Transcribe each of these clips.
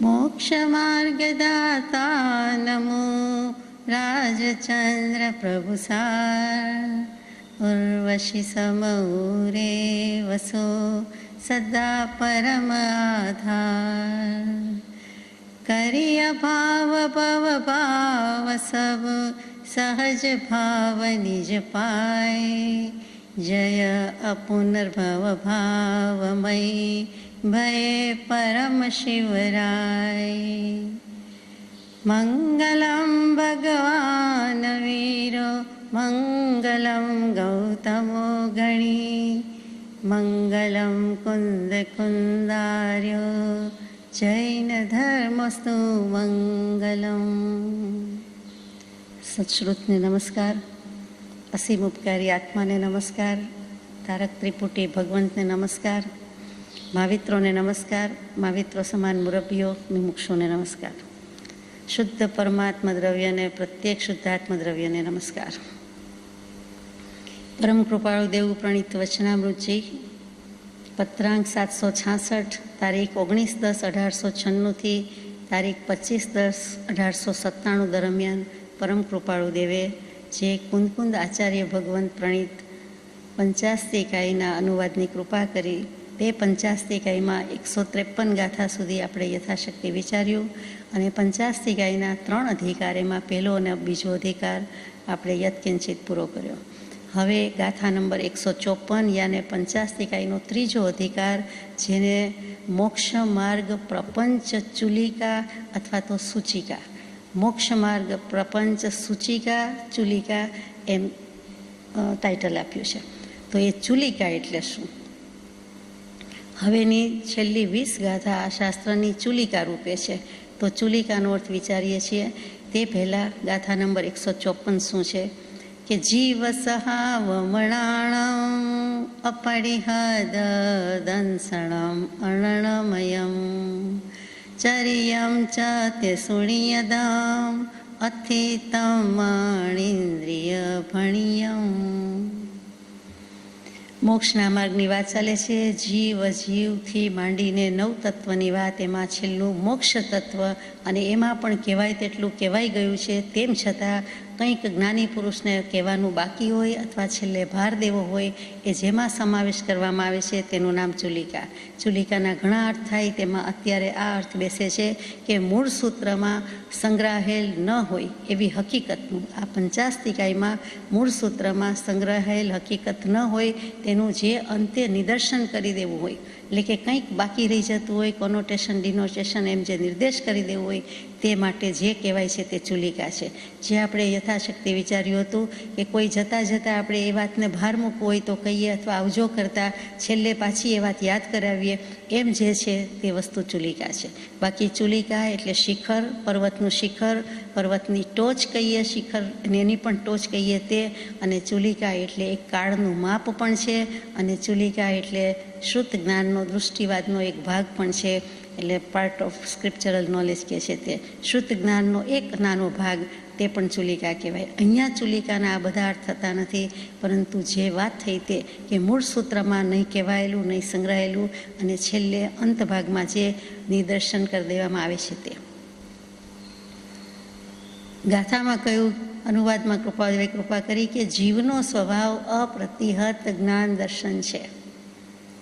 मोक्षमार्गदाता नमो राजचंद्र प्रभुसार। उर्वशी समूरे वसो सदा परम आधार। करिय भाव भव भाव सब सहज भाव निज पाए। जय अपुनर्भव भावमयी भय परम शिवराय। मंगलम भगवान वीरो मंगलम गौतमो गणी। मंगलम कुंद कुंदार्यो जैन धर्मस्तु मंगलम। सत्श्रुतने नमस्कार, असीम उपकारी आत्मा ने नमस्कार, तारक त्रिपुटी भगवंत ने नमस्कार, महावित्रों ने नमस्कार, महावित्रो समान मुरब्बियों मुमुक्षों ने नमस्कार, शुद्ध परमात्मा द्रव्य ने प्रत्येक शुद्धात्मा द्रव्य ने नमस्कार। परम कृपाळु देव प्रणीत वचनामृत जी पत्रांक 766 तारीख 19/10/1896 थी तारीख 25/10/1897 दरमियान परम कृपाळु देवे जे कुंदकुंद आचार्य भगवंत प्रणीत 50 इकाईना अनुवादनी कृपा करी। તે 50 इकाईમાં 153 ગાથા સુધી આપણે યથાશક્તિ વિચાર્યું અને 50 ઇકાઈના 3 અધિકારેમાં પહેલો અને બીજો અધિકાર આપણે યત્કિંચિત પૂરો કર્યો। હવે ગાથા નંબર 154 યાને 50 ઇકાઈનો ત્રીજો અધિકાર, જેને મોક્ષ માર્ગ પ્રપંચ ચુલિકા અથવા તો સૂચિકા, મોક્ષ માર્ગ પ્રપંચ સૂચિકા ચુલિકા એમ ટાઇટલ આપ્યું છે। તો એ ચુલિકા એટલે શું? હવેની છેલ્લી 20 ગાથા આ શાસ્ત્રની ચુલિકા રૂપે છે। તો ચુલિકાનો અર્થ વિચારીએ છીએ તે પહેલાં ગાથા નંબર 154 શું છે કે જીવ સહાવમણાણમ અપરિહદ દંસણમ અણણમયમ ચરિયમ ચ તે સુણિયદમ અથિતમ મણિન્દ્રિય ભણિયમ। મોક્ષના માર્ગની વાત ચાલે છે। જીવ અજીવથી માંડીને 9 તત્વની વાત, એમાં છેલ્લું મોક્ષ તત્વ, અને એમાં પણ કહેવાય તેટલું કહેવાઈ ગયું છે। તેમ છતાં કંઈક જ્ઞાની પુરુષને કહેવાનું બાકી હોય અથવા છેલ્લે ભાર દેવો હોય, એ જેમાં સમાવેશ કરવામાં આવે છે તેનું નામ ચુલિકા। ચુલિકાના ઘણા અર્થ થાય, તેમાં અત્યારે આ અર્થ બેસે છે કે મૂળ સૂત્રમાં સંગ્રહાયેલ ન હોય એવી હકીકતનું, આ 50 ઇકાઈમાં મૂળ સૂત્રમાં સંગ્રહાયેલ હકીકત ન હોય તેનું જે અંતે નિદર્શન કરી દેવું હોય, એટલે કે કંઈક બાકી રહી જતું હોય, કોનોટેશન ડિનોટેશન એમ જે નિર્દેશ કરી દેવું હોય, તે માટે જે કહેવાય છે તે ચુલિકા છે। જે આપણે યથાશક્તિ વિચાર્યું હતું કે કોઈ જતાં જતાં આપણે એ વાતને ભાર મૂકવો હોય તો કહીએ, અથવા આવજો કરતાં છેલ્લે પાછી એ વાત યાદ કરાવીએ, એમ જે છે તે વસ્તુ ચુલિકા છે। બાકી ચુલિકા એટલે શિખર, પર્વતનું શિખર, પર્વતની ટોચ કહીએ શિખર, અને એની પણ ટોચ કહીએ તે, અને ચુલિકા એટલે એક કાળનું માપ પણ છે, અને ચુલિકા એટલે શુદ્ધ જ્ઞાનનો દૃષ્ટિવાદનો એક ભાગ પણ છે, એટલે પાર્ટ ઓફ સ્ક્રિપ્ચરલ નોલેજ કહે છે તે શુદ્ધ જ્ઞાનનો એક નાનો ભાગ, તે પણ ચુલિકા કહેવાય। અહીંયા ચુલિકાના આ બધા અર્થ થતા નથી, પરંતુ જે વાત થઈ તે કે મૂળ સૂત્રમાં નહીં કહેવાયેલું, નહીં સંગ્રહાયેલું, અને છેલ્લે અંત ભાગમાં જે નિદર્શન કરી દેવામાં આવે છે તે ગાથામાં કહ્યું, અનુવાદમાં કૃપાદેવે કૃપા કરી કે જીવનો સ્વભાવ અપ્રતિહત જ્ઞાન દર્શન છે।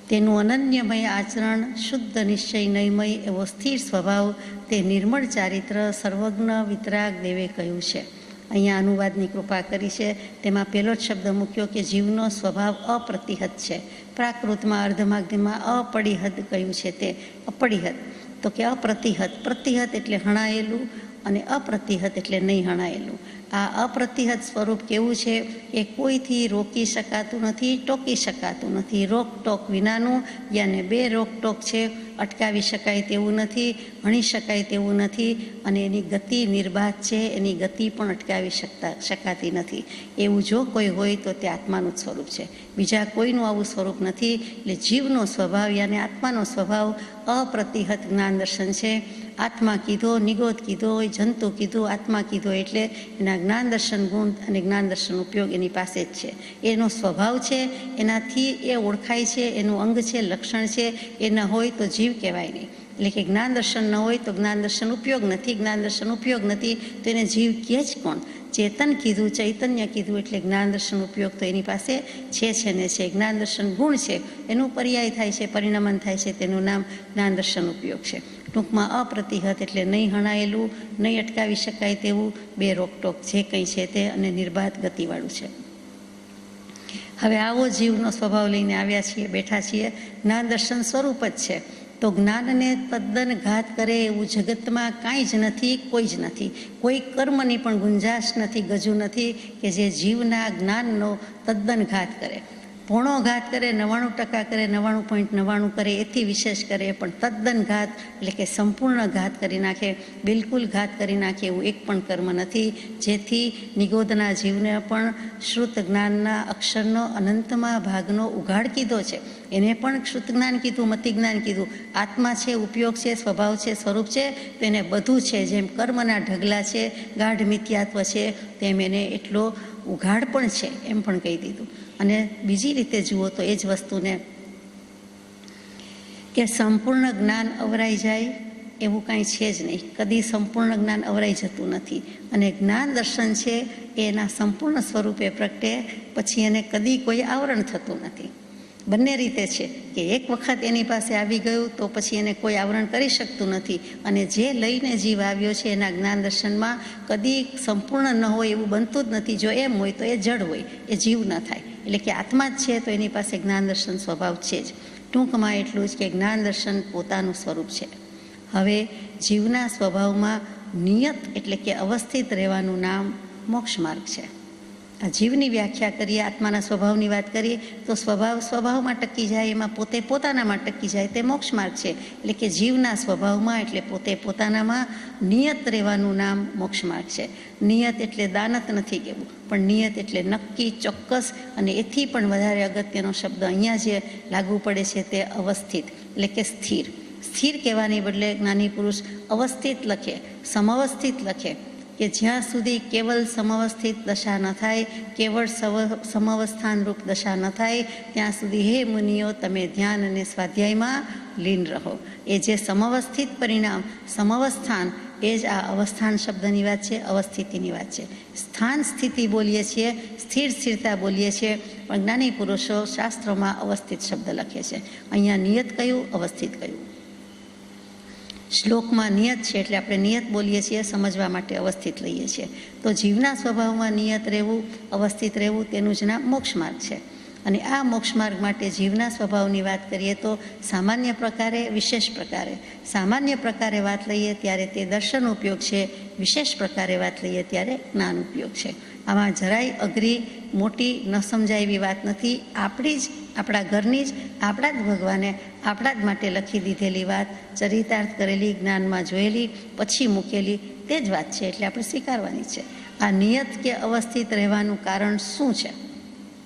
તેનું અનન્યમય આચરણ, શુદ્ધ નિશ્ચય નયમય એવો સ્થિર સ્વભાવ, તે નિર્મળ ચારિત્ર સર્વજ્ઞ વિતરાગ દેવે કહ્યું છે। અહીંયા અનુવાદની કૃપા કરી છે, તેમાં પહેલો જ શબ્દ મૂક્યો કે જીવનો સ્વભાવ અપ્રતિહત છે। પ્રાકૃતમાં અર્ધમાગ્ધમાં અપરિહદ કહ્યું છે, તે અપરિહદ, તો કે અપ્રતિહત, પ્રતિહત એટલે હણાયેલું અને અપ્રતિહત એટલે નહીં હણાયેલું। આ અપ્રતિહત સ્વરૂપ કેવું છે કે કોઈથી રોકી શકાતું નથી, ટોકી શકાતું નથી, રોકટોક વિનાનું, યાને બે રોકટોક છે, અટકાવી શકાય તેવું નથી, હણી શકાય તેવું નથી, અને એની ગતિ નિર્બાધ છે, એની ગતિ પણ અટકાવી શકાતી નથી। એવું જો કોઈ હોય તો તે આત્માનું જ સ્વરૂપ છે, બીજા કોઈનું આવું સ્વરૂપ નથી। એટલે જીવનો સ્વભાવ યાને આત્માનો સ્વભાવ અપ્રતિહત જ્ઞાન દર્શન છે। આત્મા કીધો, નિગોદ કીધો, જંતુ કીધું, આત્મા કીધો એટલે એના જ્ઞાન દર્શન ગુણ અને જ્ઞાન દર્શન ઉપયોગ એની પાસે જ છે, એનો સ્વભાવ છે, એનાથી એ ઓળખાય છે, એનું અંગ છે, લક્ષણ છે, એ ન હોય તો જીવ કહેવાય નહીં। એટલે કે જ્ઞાન દર્શન ન હોય તો જ્ઞાન દર્શન ઉપયોગ નથી, જ્ઞાન દર્શન ઉપયોગ નથી તો એને જીવ કહે જ કોણ? ચેતન કીધું, ચૈતન્ય કીધું, એટલે જ્ઞાન દર્શન ઉપયોગ તો એની પાસે છે ને છે. જ્ઞાન દર્શન ગુણ છે, એનું પર્યાય થાય છે, પરિણમન થાય છે, તેનું નામ જ્ઞાન દર્શન ઉપયોગ છે. ટૂંકમાં અપ્રતિહત એટલે નહીં હણાયેલું, નહીં અટકાવી શકાય તેવું, બે રોકટોક જે કંઈ છે તે, અને નિર્બાધ ગતિવાળું છે. હવે આવો જીવનો સ્વભાવ લઈને આવ્યા છીએ, બેઠા છીએ. જ્ઞાન દર્શન સ્વરૂપ જ છે. તો જ્ઞાનને તદ્દન ઘાત કરે એવું જગતમાં કાંઈ જ નથી, કોઈ જ નથી. કોઈ કર્મની પણ ગુંજાશ નથી, ગજુ નથી કે જે જીવના જ્ઞાનનો તદ્દન ઘાત કરે. પોણો ઘાત કરે, 99% કરે, 99.99 કરે, એથી વિશેષ કરે, પણ તદ્દન ઘાત એટલે કે સંપૂર્ણ ઘાત કરી નાખે, બિલકુલ ઘાત કરી નાખે એવું એક પણ કર્મ નથી જેથી નિગોદના જીવને પણ શ્રુત જ્ઞાનના અક્ષરનો અનંતમાં ભાગનો ઉઘાડ કીધો છે. એને પણ શ્રુત જ્ઞાન કીધું, મતિ જ્ઞાન કીધું. આત્મા છે, ઉપયોગ છે, સ્વભાવ છે, સ્વરૂપ છે, તેને બધું છે. જેમ કર્મના ઢગલા છે, ગાઢ મિથ્યાત્વ છે, તેમ એને એટલો ઉઘાડ પણ છે એમ પણ કહી દીધું. અને બીજી રીતે જુઓ તો એ જ વસ્તુને કે સંપૂર્ણ જ્ઞાન અવરાઈ જાય એવું કાંઈ છે જ નહીં. કદી સંપૂર્ણ જ્ઞાન અવરાઈ જતું નથી. અને જ્ઞાન દર્શન છે એના સંપૂર્ણ સ્વરૂપે પ્રગટે, પછી એને કદી કોઈ આવરણ થતું નથી. બંને રીતે છે કે એક વખત એની પાસે આવી ગયું તો પછી એને કોઈ આવરણ કરી શકતું નથી. અને જે લઈને જીવ આવ્યો છે એના જ્ઞાન દર્શનમાં કદી સંપૂર્ણ ન હોય એવું બનતું જ નથી. જો એમ હોય તો એ જડ હોય, એ જીવ ન થાય. એટલે કે આત્મા જ છે તો એની પાસે જ્ઞાન દર્શન સ્વભાવ છે જ. ટૂંકમાં એટલું જ કે જ્ઞાન દર્શન પોતાનું સ્વરૂપ છે. હવે જીવના સ્વભાવમાં નિયત એટલે કે અવસ્થિત રહેવાનું નામ મોક્ષ માર્ગ છે. આ જીવની વ્યાખ્યા કરીએ, આત્માના સ્વભાવની વાત કરીએ તો સ્વભાવમાં ટકી જાય, એમાં પોતે પોતાનામાં ટકી જાય, તે મોક્ષ માર્ગ છે. એટલે કે જીવના સ્વભાવમાં એટલે પોતે પોતાનામાં નિયત રહેવાનું નામ મોક્ષ માર્ગ છે. નિયત એટલે દાનત નથી કહેવું, પણ નિયત એટલે નક્કી, ચોક્કસ, અને એથી પણ વધારે અગત્યનો શબ્દ અહીંયા જે લાગુ પડે છે તે અવસ્થિત એટલે કે સ્થિર. સ્થિર કહેવાને બદલે જ્ઞાની પુરુષ અવસ્થિત લખે, સમવસ્થિત લખે, કે જ્યાં સુધી કેવલ સમવસ્થિત દશા ન થાય, કેવળ સમવસ્થાનરૂપ દશા ન થાય, ત્યાં સુધી હે મુનિઓ તમે ધ્યાન અને સ્વાધ્યાયમાં લીન રહો. એ જે સમવસ્થિત પરિણામ, સમવસ્થાન, એ જ આ અવસ્થાન શબ્દની વાત છે, અવસ્થિતિની વાત છે. સ્થાન સ્થિતિ બોલીએ છીએ, સ્થિર સ્થિરતા બોલીએ છીએ, પણ જ્ઞાની પુરુષો શાસ્ત્રોમાં અવસ્થિત શબ્દ લખે છે. અહીંયા નિયત કયું, અવસ્થિત કયું. શ્લોકમાં નિયત છે એટલે આપણે નિયત બોલીએ છીએ, સમજવા માટે અવસ્થિત લઈએ છીએ. તો જીવના સ્વભાવમાં નિયત રહેવું, અવસ્થિત રહેવું, તેનું જ નામ મોક્ષ માર્ગ છે. અને આ મોક્ષ માર્ગ માટે જીવના સ્વભાવની વાત કરીએ તો સામાન્ય પ્રકારે, વિશેષ પ્રકારે. સામાન્ય પ્રકારે વાત લઈએ ત્યારે તે દર્શન ઉપયોગ છે, વિશેષ પ્રકારે વાત લઈએ ત્યારે જ્ઞાન ઉપયોગ છે. આમાં જરાય અઘરી, મોટી, ન સમજાય એવી વાત નથી. આપણી જ, આપણા ઘરની જ, આપણા જ ભગવાને આપણા જ માટે લખી દીધેલી વાત, ચરિતાર્થ કરેલી, જ્ઞાનમાં જોયેલી, પછી મૂકેલી તે જ વાત છે, એટલે આપણે સ્વીકારવાની છે. આ નિયત કે અવસ્થિત રહેવાનું કારણ શું છે?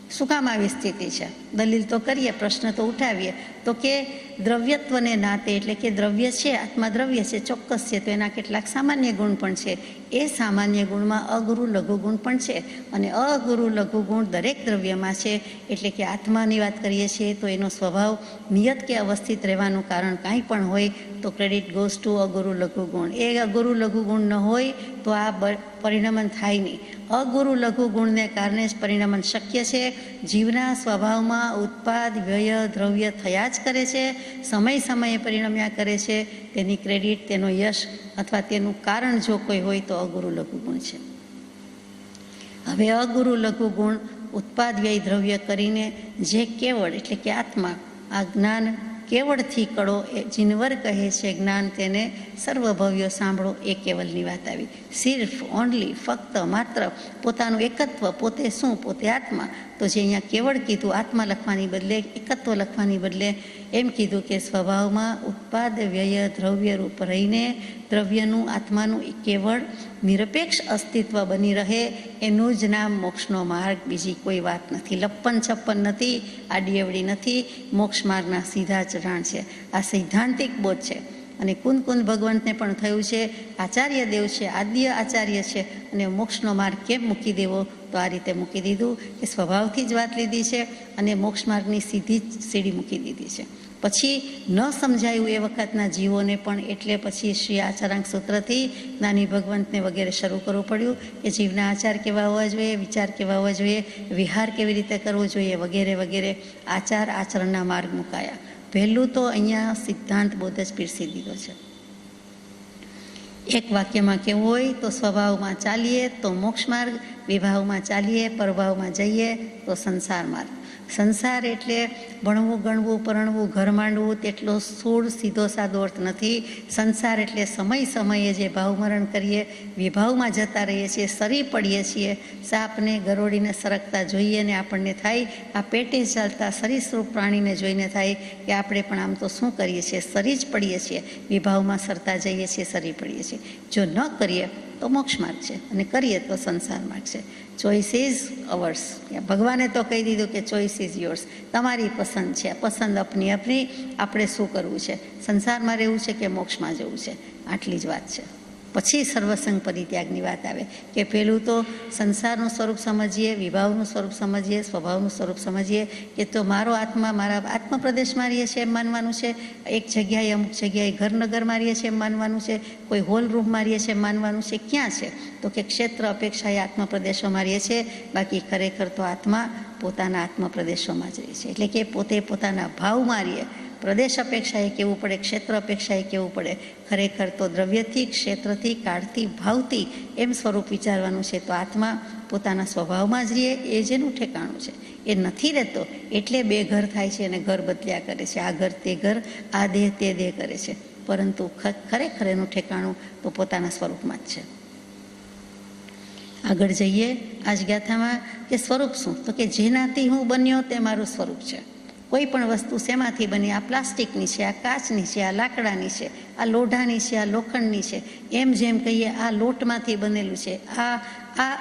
શું કામ આવી સ્થિતિ છે? દલીલ તો કરીએ, પ્રશ્ન તો ઉઠાવીએ. તો કે દ્રવ્યત્વને નાતે, એટલે કે દ્રવ્ય છે, આત્મા દ્રવ્ય છે, ચોક્કસ છે, તો એના કેટલાક સામાન્ય ગુણ પણ છે. એ સામાન્ય ગુણમાં અગુરુ લઘુ ગુણ પણ છે, અને અગુરુ લઘુ ગુણ દરેક દ્રવ્યમાં છે. એટલે કે આત્માની વાત કરીએ છીએ તો એનો સ્વભાવ નિયત કે અવસ્થિત રહેવાનું કારણ કાંઈ પણ હોય તો ક્રેડિટ ગોઝ ટુ અગુરુ લઘુ ગુણ. એ અગુરુ લઘુ ગુણ ન હોય તો આ પરિણમન થાય નહીં. અગુરુ લઘુ ગુણને કારણે જ પરિણમન શક્ય છે. જીવના સ્વભાવમાં ઉત્પાદ, વ્યય, દ્રવ્ય થયા જ કરે છે, સમય સમયે પરિણમ્યા કરે છે. તેની ક્રેડિટ, તેનો યશ અથવા તેનું કારણ જો કોઈ હોય તો અગુરુ લઘુ ગુણ છે. હવે અગુરુ લઘુ ગુણ ઉત્પાદ, વ્યય, દ્રવ્ય કરીને જે કેવળ એટલે કે આત્મા, આ જ્ઞાન કેવળથી કળો, એ જીનવર કહે છે જ્ઞાન, તેને સર્વભવ્યો સાંભળો, એ કેવલની વાત આવી. સિર્ફ, ઓનલી, ફક્ત, માત્ર પોતાનું એકત્વ, પોતે શું, પોતે આત્મા. તો જે અહીંયા કેવળ કીધું, આત્મા લખવાની બદલે એકત્વ લખવાની બદલે એમ કીધું કે સ્વભાવમાં ઉત્પાદ, વ્યય, દ્રવ્ય રૂપ રહીને દ્રવ્યનું, આત્માનું કેવળ નિરપેક્ષ અસ્તિત્વ બની રહે, એનું જ નામ મોક્ષનો માર્ગ. બીજી કોઈ વાત નથી, લપ્પન છપ્પન નથી, આડીઅવડી નથી. મોક્ષ માર્ગના સીધા ચઢાણ છે. આ સૈદ્ધાંતિક બોધ છે. અને કુંદ ભગવંતને પણ થયું છે, આચાર્ય દેવ છે, આદ્ય આચાર્ય છે, અને મોક્ષનો માર્ગ કેમ મૂકી દેવો? તો આ રીતે મૂકી દીધું કે સ્વભાવથી જ વાત લીધી છે અને મોક્ષ માર્ગની સીધી જ સીડી મૂકી દીધી છે. પછી ન સમજાયું એ વખતના જીવોને પણ, એટલે પછી શ્રી આચારાંક સૂત્રથી જ્ઞાની ભગવંતને વગેરે શરૂ કરવું પડ્યું કે જીવના આચાર કેવા હોવા જોઈએ, વિચાર કેવા હોવા જોઈએ, વિહાર કેવી રીતે કરવો જોઈએ વગેરે વગેરે આચાર આચરણના માર્ગ મુકાયા. પહેલું તો અહીંયા સિદ્ધાંત બોધ જ પીરસી દીધો છે. એક વાક્યમાં કેવું હોય તો સ્વભાવમાં ચાલીએ તો મોક્ષ માર્ગ, વિભાવમાં ચાલીએ પરભાવમાં જઈએ તો સંસાર માર્ગ. સંસાર એટલે ભણવું ગણવું પરણવું ઘર માંડવું તેટલો સ્થૂળ સીધો સાદો અર્થ નથી. સંસાર એટલે સમય સમયે જે ભાવમરણ કરીએ, વિભાવમાં જતા રહીએ છીએ, સરી પડીએ છીએ, સાપને ગરોડીને સરકતા જોઈએ ને આપણને થાય આ પેટે ચાલતા સરીસૃપ પ્રાણીને જોઈને થાય કે આપણે પણ આમ તો શું કરીએ છીએ, સરી જ પડીએ છીએ, વિભાવમાં સરતા જઈએ છીએ, સરી પડીએ છીએ. જો ન કરીએ તો મોક્ષ માર્ગ છે અને કરીએ તો સંસાર માર્ગ છે. Choice is hours. ભગવાને તો કહી દીધું કે ચોઇસ ઇઝ યોર્સ, તમારી પસંદ છે, પસંદ અપની અપની, આપણે શું કરવું છે, સંસારમાં રહેવું છે કે મોક્ષમાં જવું છે, આટલી જ વાત છે. પછી સર્વસંગ પરિત્યાગની વાત આવે કે પહેલું તો સંસારનું સ્વરૂપ સમજીએ, વિભાવનું સ્વરૂપ સમજીએ, સ્વભાવનું સ્વરૂપ સમજીએ કે તો મારો આત્મા મારા આત્મપ્રદેશમાં રહીએ છીએ એમ માનવાનું છે, એક જગ્યાએ અમુક જગ્યાએ ઘરનગરમાં રહીએ છીએ એમ માનવાનું છે, કોઈ હોલ રૂમમાં રહીએ છીએ એમ માનવાનું છે. ક્યાં છે તો કે ક્ષેત્ર અપેક્ષાએ આત્મપ્રદેશોમાં રહીએ છીએ, બાકી ખરેખર તો આત્મા પોતાના આત્મપ્રદેશોમાં જ રહે છે. એટલે કે પોતે પોતાના ભાવમાં રહીએ. પ્રદેશ અપેક્ષાએ કેવું પડે, ક્ષેત્ર અપેક્ષાએ કેવું પડે, ખરેખર તો દ્રવ્યથી, ક્ષેત્રથી, કાળથી, ભાવથી એમ સ્વરૂપ વિચારવાનું છે. તો આત્મા પોતાના સ્વભાવમાં જ રહીએ એ જેનું ઠેકાણું છે. એ નથી રહેતો એટલે બે ઘર થાય છે અને ઘર બદલ્યા કરે છે, આ ઘર તે ઘર, આ દેહ તે દેહ કરે છે. પરંતુ ખરેખર એનું ઠેકાણું તો પોતાના સ્વરૂપમાં જ છે. આગળ જઈએ આ જ ગાથામાં કે સ્વરૂપ શું, તો કે જેનાથી હું બન્યો તે મારું સ્વરૂપ છે. કોઈ પણ વસ્તુ શેમાંથી બની, આ પ્લાસ્ટિકની છે, આ કાચની છે, આ લાકડાની છે, આ લોઢાની છે, આ લોખંડની છે, એમ જેમ કહીએ આ લોટમાંથી બનેલું છે, આ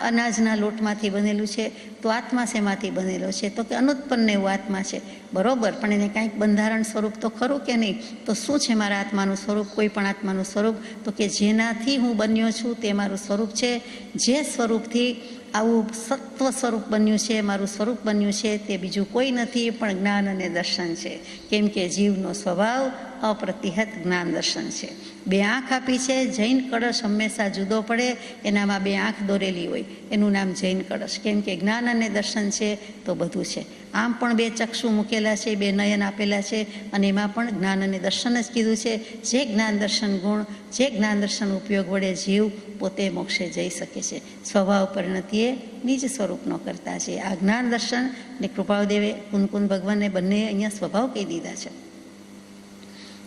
અનાજના લોટમાંથી બનેલું છે, તો આત્મા શેમાંથી બનેલો છે તો કે અનુત્પન્ન એવું આત્મા છે. બરોબર, પણ એને કાંઈક બંધારણ સ્વરૂપ તો ખરું કે નહીં? તો શું છે મારા આત્માનું સ્વરૂપ, કોઈ પણ આત્માનું સ્વરૂપ? તો કે જેનાથી હું બન્યો છું તે મારું સ્વરૂપ છે. જે સ્વરૂપથી આવું સત્વ સ્વરૂપ બન્યું છે, મારું સ્વરૂપ બન્યું છે, તે બીજું કોઈ નથી પણ જ્ઞાન અને દર્શન છે. કેમ કે જીવનો સ્વભાવ અપ્રતિહત જ્ઞાન દર્શન છે. બે આંખ આપી છે, જૈન કળશ હંમેશા જુદો પડે, એનામાં બે આંખ દોરેલી હોય, એનું નામ જૈન કળશ. કેમ કે જ્ઞાન અને દર્શન છે તો બધું છે. આમ પણ બે ચક્ષુ મૂકેલા છે, બે નયન આપેલા છે, અને એમાં પણ જ્ઞાન અને દર્શન જ કીધું છે. જે જ્ઞાન દર્શન ગુણ, જે જ્ઞાન દર્શન ઉપયોગ વડે જીવ પોતે મોક્ષે જઈ શકે છે. સ્વભાવ પરિણતિએ નિજ સ્વરૂપનો કરતા છે. આ જ્ઞાન દર્શન ને કૃપાદેવે કુંદકુંદ ભગવાનને બંને અહીંયા સ્વભાવ કહી દીધા છે.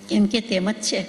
કેમ કે તેમ જ છે.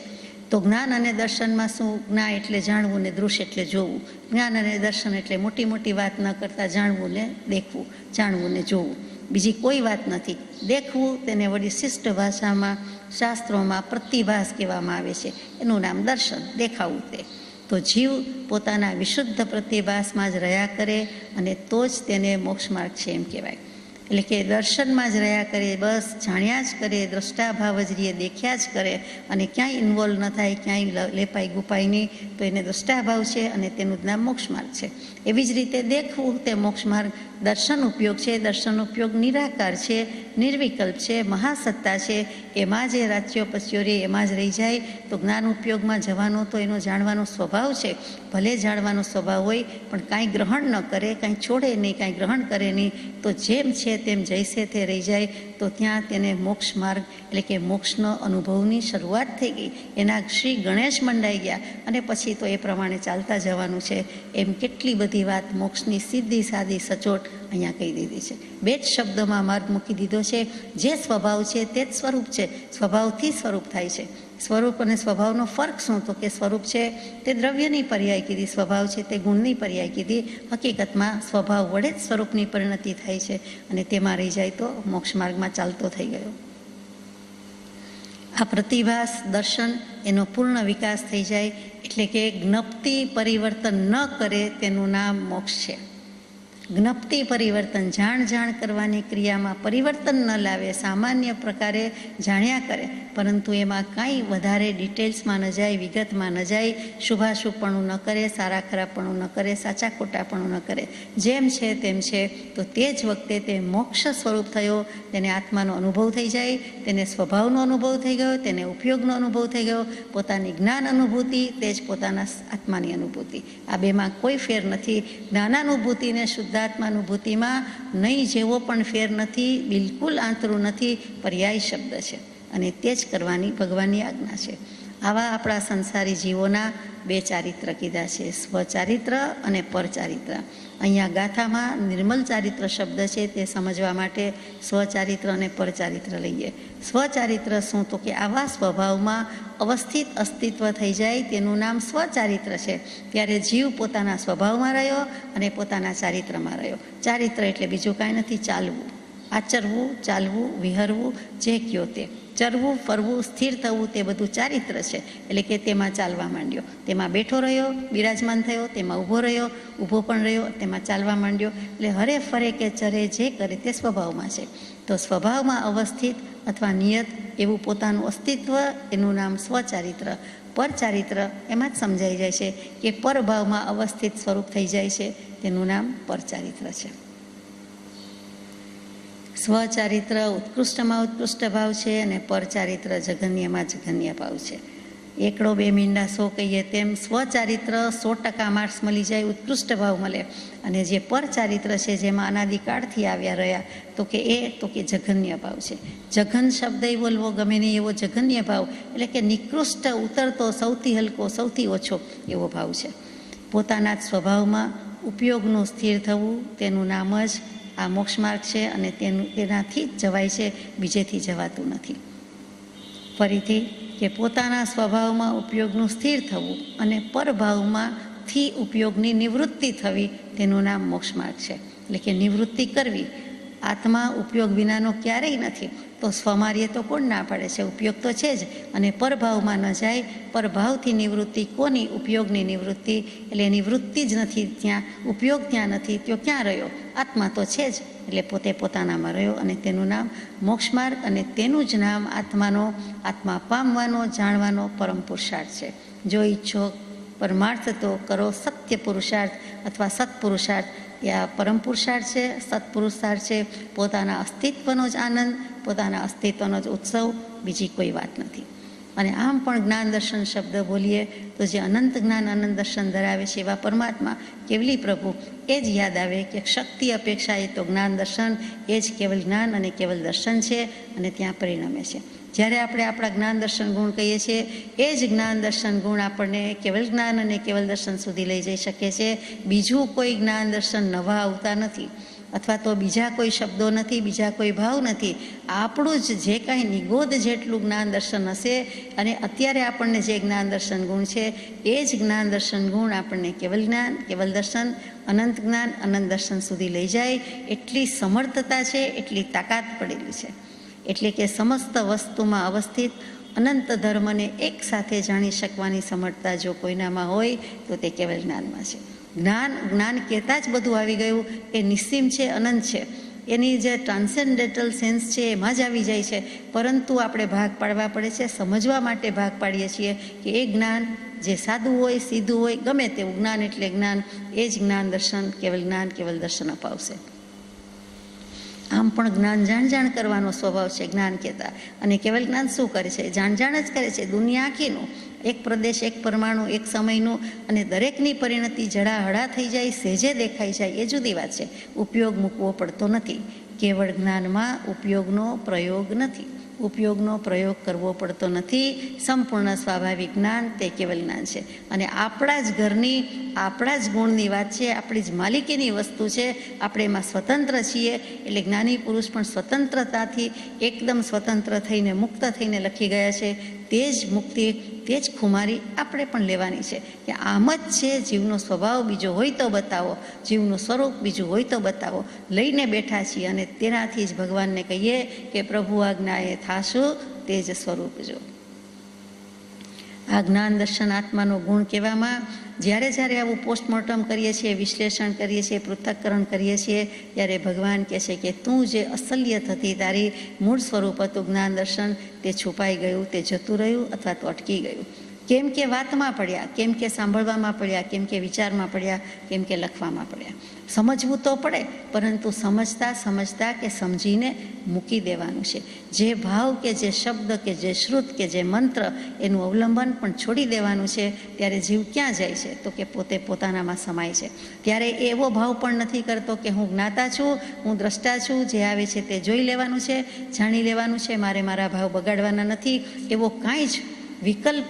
તો જ્ઞાન અને દર્શનમાં શું? જ્ઞાન એટલે જાણવું ને દૃશ્ય એટલે જોવું. જ્ઞાન અને દર્શન એટલે મોટી મોટી વાત ન કરતા જાણવું ને દેખવું, જાણવું ને જોવું, બીજી કોઈ વાત નથી. દેખવું તેને વળી શિષ્ટ ભાષામાં શાસ્ત્રોમાં પ્રતિભાસ કહેવામાં આવે છે. એનું નામ દર્શન, દેખાવું તે. તો જીવ પોતાના વિશુદ્ધ પ્રતિભાસમાં જ રહ્યા કરે અને તો જ તેને મોક્ષ માર્ગ છે એમ કહેવાય. એટલે કે દર્શનમાં જ રહ્યા કરે, બસ જાણ્યા જ કરે, દ્રષ્ટાભાવ જ રહીએ, દેખ્યા જ કરે અને ક્યાંય ઇન્વોલ્વ ન થાય, ક્યાંય લેપાઈ ગુપાઈ નહીં, તો એને દ્રષ્ટાભાવ છે અને તેનું જ નામ મોક્ષ માર્ગ છે. એવી જ રીતે દેખવું તે મોક્ષ માર્ગ. દર્શન ઉપયોગ છે, દર્શન ઉપયોગ નિરાકાર છે, નિર્વિકલ્પ છે, મહાસત્તા છે, એમાં જે રાજ્યો પચ્યો રે એમાં જ રહી જાય. તો જ્ઞાન ઉપયોગમાં જવાનો તો એનો જાણવાનો સ્વભાવ છે. ભલે જાણવાનો સ્વભાવ હોય પણ કાંઈ ગ્રહણ ન કરે, કાંઈ છોડે નહીં, કાંઈ ગ્રહણ કરે નહીં, તો જેમ છે તેમ જૈસે તે રહી જાય. તો ત્યાં તેને મોક્ષ માર્ગ એટલે કે મોક્ષનો અનુભવની શરૂઆત થઈ ગઈ. એના શ્રી ગણેશ મંડાઈ ગયા અને પછી તો એ પ્રમાણે ચાલતા જવાનું છે. એમ કેટલી બધી વાત મોક્ષની સીધી સાદી સચોટ અહીંયા કહી દીધી છે. બે જ શબ્દોમાં માર્ગ મૂકી દીધો છે. જે સ્વભાવ છે તે જ સ્વરૂપ છે. સ્વભાવથી સ્વરૂપ થાય છે. સ્વરૂપ અને સ્વભાવનો ફરક શું? તો કે સ્વરૂપ છે તે દ્રવ્યની પર્યાય કીધી, સ્વભાવ છે તે ગુણની પર્યાય કીધી. હકીકતમાં સ્વભાવ વડે જ સ્વરૂપની પરિણતિ થાય છે અને તેમાં રહી જાય તો મોક્ષ માર્ગમાં ચાલતો થઈ ગયો. આ પ્રતિભાસ દર્શન એનો પૂર્ણ વિકાસ થઈ જાય એટલે કે જ્ઞપ્તિ પરિવર્તન ન કરે તેનું નામ મોક્ષ છે. જ્ઞપ્તિ પરિવર્તન, જાણ કરવાની ક્રિયામાં પરિવર્તન ન લાવે, સામાન્ય પ્રકારે જાણ્યા કરે, પરંતુ એમાં કાંઈ વધારે ડિટેલ્સમાં ન જાય, વિગતમાં ન જાય, શુભાશુભપણું ન કરે, સારા ખરાબપણું ન કરે, સાચા ખોટાપણું ન કરે, જેમ છે તેમ છે, તો તે જ વખતે તે મોક્ષ સ્વરૂપ થયો, તેને આત્માનો અનુભવ થઈ જાય, તેને સ્વભાવનો અનુભવ થઈ ગયો, તેને ઉપયોગનો અનુભવ થઈ ગયો, પોતાની જ્ઞાન અનુભૂતિ, તે જ પોતાના આત્માની અનુભૂતિ. આ બેમાં કોઈ ફેર નથી. જ્ઞાનાનુભૂતિને શુદ્ધાત્માનુભૂતિમાં નહીં જેવો પણ ફેર નથી, બિલકુલ આંતરું નથી, પર્યાય શબ્દ છે અને તે જ કરવાની ભગવાનની આજ્ઞા છે. આવા આપણા સંસારી જીવોના બે ચારિત્ર કીધા છે, સ્વચારિત્ર અને પરચારિત્ર. અહીંયા ગાથામાં નિર્મલ ચારિત્ર શબ્દ છે, તે સમજવા માટે સ્વચારિત્ર અને પરચારિત્ર લઈએ. સ્વચારિત્ર શું? તો કે આવા સ્વભાવમાં અવસ્થિત અસ્તિત્વ થઈ જાય તેનું નામ સ્વચારિત્ર છે. ત્યારે જીવ પોતાના સ્વભાવમાં રહ્યો અને પોતાના ચારિત્રમાં રહ્યો. ચારિત્ર એટલે બીજું કાંઈ નથી, ચાલવું, આચરવું, ચાલવું, વિહરવું, જે કયો તે. ચરવું, ફરવું, સ્થિર થવું, તે બધું ચારિત્ર છે. એટલે કે તેમાં ચાલવા માંડ્યો, તેમાં બેઠો રહ્યો, બિરાજમાન થયો, તેમાં ઊભો રહ્યો, ઊભો પણ રહ્યો, તેમાં ચાલવા માંડ્યો. એટલે હરે ફરે કે ચરે જે કરે તે સ્વભાવમાં છે. તો સ્વભાવમાં અવસ્થિત અથવા નિયત એવું પોતાનું અસ્તિત્વ, એનું નામ સ્વચારિત્ર. પરચારિત્ર એમાં જ સમજાઈ જાય છે કે પરભાવમાં અવસ્થિત સ્વરૂપ થઈ જાય છે, તેનું નામ પરચારિત્ર છે. સ્વચારિત્ર ઉત્કૃષ્ટમાં ઉત્કૃષ્ટ ભાવ છે અને પરચારિત્ર જઘન્યમાં જઘન્ય ભાવ છે. એકડો બે મીંડા 100 કહીએ તેમ સ્વચારિત્ર 100% માર્ક્સ મળી જાય, ઉત્કૃષ્ટ ભાવ મળે. અને જે પરચારિત્ર છે, જેમાં અનાદિકાળથી આવ્યા રહ્યા, તો કે જઘન્ય ભાવ છે. જઘન શબ્દ બોલવો ગમે નહીં એવો જઘન્ય ભાવ, એટલે કે નિકૃષ્ટ, ઉતરતો, સૌથી હલકો, સૌથી ઓછો એવો ભાવ છે. પોતાના જ સ્વભાવમાં ઉપયોગનું સ્થિર થવું, તેનું નામ જ આ મોક્ષ માર્ગ છે અને તેનાથી જ જવાય છે, બીજેથી જવાતું નથી. ફરીથી કે પોતાના સ્વભાવમાં ઉપયોગનું સ્થિર થવું અને પરભાવમાંથી ઉપયોગની નિવૃત્તિ થવી, તેનું નામ મોક્ષ માર્ગ છે. એટલે કે નિવૃત્તિ કરવી. આત્મા ઉપયોગ વિનાનો ક્યારેય નથી, તો સ્વમાર્ય તો કોણ ના પાડે છે? ઉપયોગ તો છે જ. અને પરભાવમાં ન જાય, પરભાવથી નિવૃત્તિ કોની? ઉપયોગની નિવૃત્તિ. એટલે નિવૃત્તિ જ નથી ત્યાં, ઉપયોગ ત્યાં નથી, તો ક્યાં રહ્યો? આત્મા તો છે જ. એટલે પોતે પોતાનામાં રહ્યો અને તેનું નામ મોક્ષ માર્ગ, અને તેનું જ નામ આત્મા પામવાનો, જાણવાનો પરમ પુરુષાર્થ છે. જો ઈચ્છો પરમાર્થ તો કરો સત્ય પુરુષાર્થ અથવા સત્પુરુષાર્થ. એ આ પરમ પુરુષાર્થ છે, સત્પુરુષાર્થ છે. પોતાના અસ્તિત્વનો જ આનંદ, પોતાના અસ્તિત્વનો જ ઉત્સવ, બીજી કોઈ વાત નથી. અને આમ પણ જ્ઞાન દર્શન શબ્દ બોલીએ તો જે અનંત જ્ઞાન અનંત દર્શન ધરાવે છે એવા પરમાત્મા, કેવલી પ્રભુ, એ જ યાદ આવે કે શક્તિ અપેક્ષા એ તો જ્ઞાન દર્શન, એ જ કેવલ જ્ઞાન અને કેવલ દર્શન છે અને ત્યાં પરિણમે છે. જ્યારે આપણે આપણા જ્ઞાન દર્શન ગુણ કહીએ છીએ, એ જ જ્ઞાન દર્શન ગુણ આપણને કેવલ જ્ઞાન અને કેવલ દર્શન સુધી લઈ જઈ શકે છે. બીજું કોઈ જ્ઞાન દર્શન નવા આવતા નથી, અથવા તો બીજા કોઈ શબ્દો નથી, બીજા કોઈ ભાવ નથી. આપણું જ જે કાંઈ નિગોદ જેટલું જ્ઞાન દર્શન હશે, અને અત્યારે આપણને જે જ્ઞાન દર્શન ગુણ છે, એ જ જ્ઞાન દર્શન ગુણ આપણને કેવલ જ્ઞાન, કેવલ દર્શન, અનંત જ્ઞાન, અનંત દર્શન સુધી લઈ જાય એટલી સમર્થતા છે, એટલી તાકાત પડેલી છે. એટલે કે સમસ્ત વસ્તુમાં અવસ્થિત અનંત ધર્મને એક સાથે જાણી શકવાની સમર્થતા જો કોઈનામાં હોય તો તે કેવલ જ્ઞાનમાં છે. જ્ઞાન કહેતા જ બધું આવી ગયું. એ નિસ્સીમ છે, અનંત છે. એની જે ટ્રાન્સેન્ડેન્ટલ સેન્સ છે એમાં જ આવી જાય છે. પરંતુ આપણે ભાગ પાડવા પડે છે, સમજવા માટે ભાગ પાડીએ છીએ કે એ જ્ઞાન જે સાદું હોય, સીધું હોય, ગમે તેવું જ્ઞાન એટલે જ્ઞાન, એ જ જ્ઞાન દર્શન, કેવલ જ્ઞાન, કેવલ દર્શન અપાવશે. આમ પણ જ્ઞાન જાણ કરવાનો સ્વભાવ છે જ્ઞાન કહેતા. અને કેવલ જ્ઞાન શું કરે છે? જાણ જ કરે છે, દુનિયા આખીનું, એક પ્રદેશ, એક પરમાણુ, એક સમયનું, અને દરેકની પરિણતિ જડાહડા થઈ જાય, સહેજે દેખાઈ જાય, એ જુદી વાત છે. ઉપયોગ મૂકવો પડતો નથી. કેવળ જ્ઞાનમાં ઉપયોગનો પ્રયોગ નથી, ઉપયોગનો પ્રયોગ કરવો પડતો નથી. સંપૂર્ણ સ્વાભાવિક જ્ઞાન તે કેવલ જ્ઞાન છે. અને આપણા જ ઘરની, આપણા જ ગુણની વાત છે, આપણી જ માલિકીની વસ્તુ છે. આપણે એમાં સ્વતંત્ર છીએ. એટલે જ્ઞાની પુરુષ પણ સ્વતંત્રતાથી એકદમ સ્વતંત્ર થઈને, મુક્ત થઈને લખી ગયા છે. તે જ મુક્તિ, તે જ ખુમારી આપણે પણ લેવાની છે. કે આમ જ છે, જીવનો સ્વભાવ બીજો હોય તો બતાવો, જીવનું સ્વરૂપ બીજું હોય તો બતાવો. લઈને બેઠા છીએ અને તેનાથી જ ભગવાનને કહીએ કે પ્રભુ આજ્ઞાએ થાશું તે જ સ્વરૂપ જો. આ જ્ઞાન દર્શન આત્માનો ગુણ કહેવામાં જ્યારે જ્યારે આવું પોસ્ટમોર્ટમ કરીએ છીએ, વિશ્લેષણ કરીએ છીએ, પૃથ્થકરણ કરીએ છીએ, ત્યારે ભગવાન કહે છે કે તું જે અસલિયત હતી, તારી મૂળ સ્વરૂપ હતું જ્ઞાન દર્શન, તે છુપાઈ ગયું, તે જતું રહ્યું અથવા તો અટકી ગયું. કેમ કે વાતમાં પડ્યા, કેમ કે સાંભળવામાં પડ્યા, કેમ કે વિચારમાં પડ્યા, કેમ કે લખવામાં પડ્યા. સમજવું તો પડે, પરંતુ સમજતા સમજતા કે સમજીને મૂકી દેવાનું છે. જે ભાવ કે જે શબ્દ કે જે શ્રુત કે જે મંત્ર, એનું અવલંબન પણ છોડી દેવાનું છે. ત્યારે જીવ ક્યાં જાય છે? તો કે પોતે પોતાનામાં સમાય છે. ત્યારે એવો ભાવ પણ નથી કરતો કે હું જ્ઞાતા છું, હું દ્રષ્ટા છું, જે આવે છે તે જોઈ લેવાનું છે, જાણી લેવાનું છે, મારે મારા ભાવ બગાડવાના નથી, એવો કાંઈ જ વિકલ્પ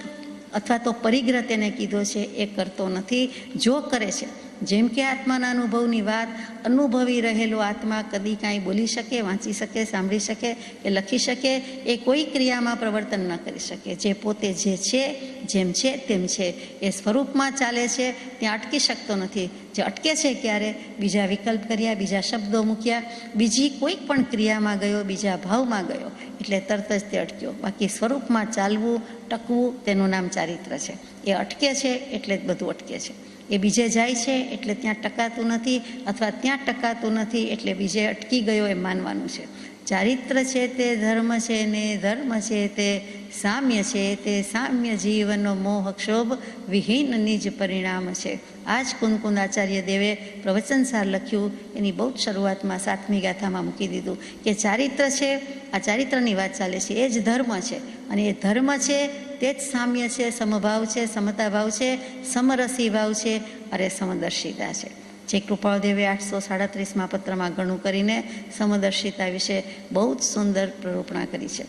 અથવા તો પરિગ્રહ તેને કીધો છે એ કરતો નથી. જો કરે છે, જેમ કે આત્માના અનુભવની વાત અનુભવી રહેલો આત્મા કદી કાંઈ બોલી શકે, વાંચી શકે, સાંભળી શકે કે લખી શકે, એ કોઈ ક્રિયામાં પ્રવર્તન ન કરી શકે. જે પોતે જે છે, જેમ છે તેમ છે, એ સ્વરૂપમાં ચાલે છે, ત્યાં અટકી શકતો નથી. જે અટકે છે ક્યારે? બીજા વિકલ્પ કર્યા, બીજા શબ્દો મૂક્યા, બીજી કોઈ પણ ક્રિયામાં ગયો, બીજા ભાવમાં ગયો, એટલે તરત જ તે અટક્યો. બાકી સ્વરૂપમાં ચાલવું, ટકવું, તેનું નામ ચારિત્ર છે. એ અટકે છે એટલે જ બધું અટકે છે. એ બીજે જાય છે એટલે ત્યાં ટકાતું નથી, અથવા ત્યાં ટકાતું નથી એટલે બીજે અટકી ગયો એમ માનવાનું છે. ચારિત્ર છે તે ધર્મ છે ને ધર્મ છે તે સામ્ય છે, તે સામ્ય જીવનનો મોહ ક્ષોભ વિહીન નિજ પરિણામ છે. આ જ કુંદકુંદ આચાર્ય દેવે પ્રવચનસાર લખ્યું, એની બહુ જ શરૂઆતમાં 7મી ગાથામાં મૂકી દીધું કે ચારિત્ર છે, આ ચારિત્રની વાત ચાલે છે, એ જ ધર્મ છે. અને એ ધર્મ છે તે જ સામ્ય છે, સમભાવ છે, સમતા ભાવ છે, સમરસી ભાવ છે, અરે સમદર્શિતા છે. જે કૃપાળદેવે 837માં પત્રમાં ગણું કરીને સમદર્શિતા વિશે બહુ જ સુંદર પ્રરૂપણા કરી છે.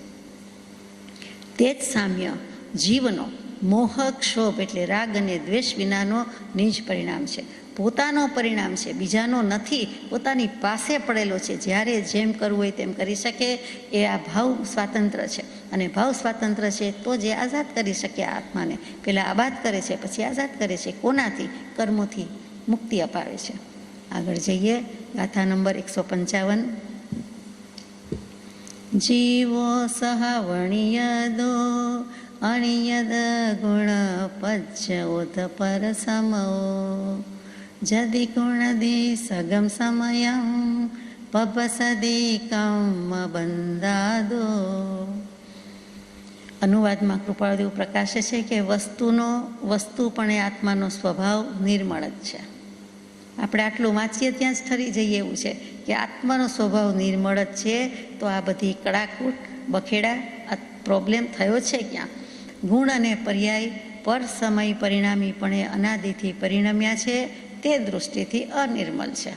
તે જ સામ્ય જીવનો મોહ ક્ષોભ એટલે રાગ અને દ્વેષ વિનાનો નિજ પરિણામ છે. પોતાનો પરિણામ છે, બીજાનો નથી, પોતાની પાસે પડેલો છે. જ્યારે જેમ કરવું હોય તેમ કરી શકે, એ આ ભાવ સ્વાતંત્ર્ય છે. અને ભાવ સ્વાતંત્ર્ય છે તો જે આઝાદ કરી શકે આ આત્માને. પહેલાં આબાદ કરે છે, પછી આઝાદ કરે છે. કોનાથી? કર્મોથી મુક્તિ અપાવે છે. આગળ જઈએ, ગાથા નંબર 155. જીવો સહાવણિયદો અણિયદ ગુણ પચ્છોધ પર સમો જદી ગુણદી સગમ સમયં પપસદી કમ બંધાદો. અનુવાદમાં કૃપાળદેવ પ્રકાશે છે કે વસ્તુપણે આત્માનો સ્વભાવ નિર્મળ જ છે. આપણે આટલું વાંચીએ ત્યાં જ ઠરી જઈએ એવું છે કે આત્માનો સ્વભાવ નિર્મળ જ છે. તો આ બધી કડાકૂટ બખેડા આ પ્રોબ્લેમ થયો છે ક્યાં? ગુણ અને પર્યાય પર સમય પરિણામીપણે અનાદિથી પરિણમ્યા છે, તે દૃષ્ટિથી અનિર્મલ છે.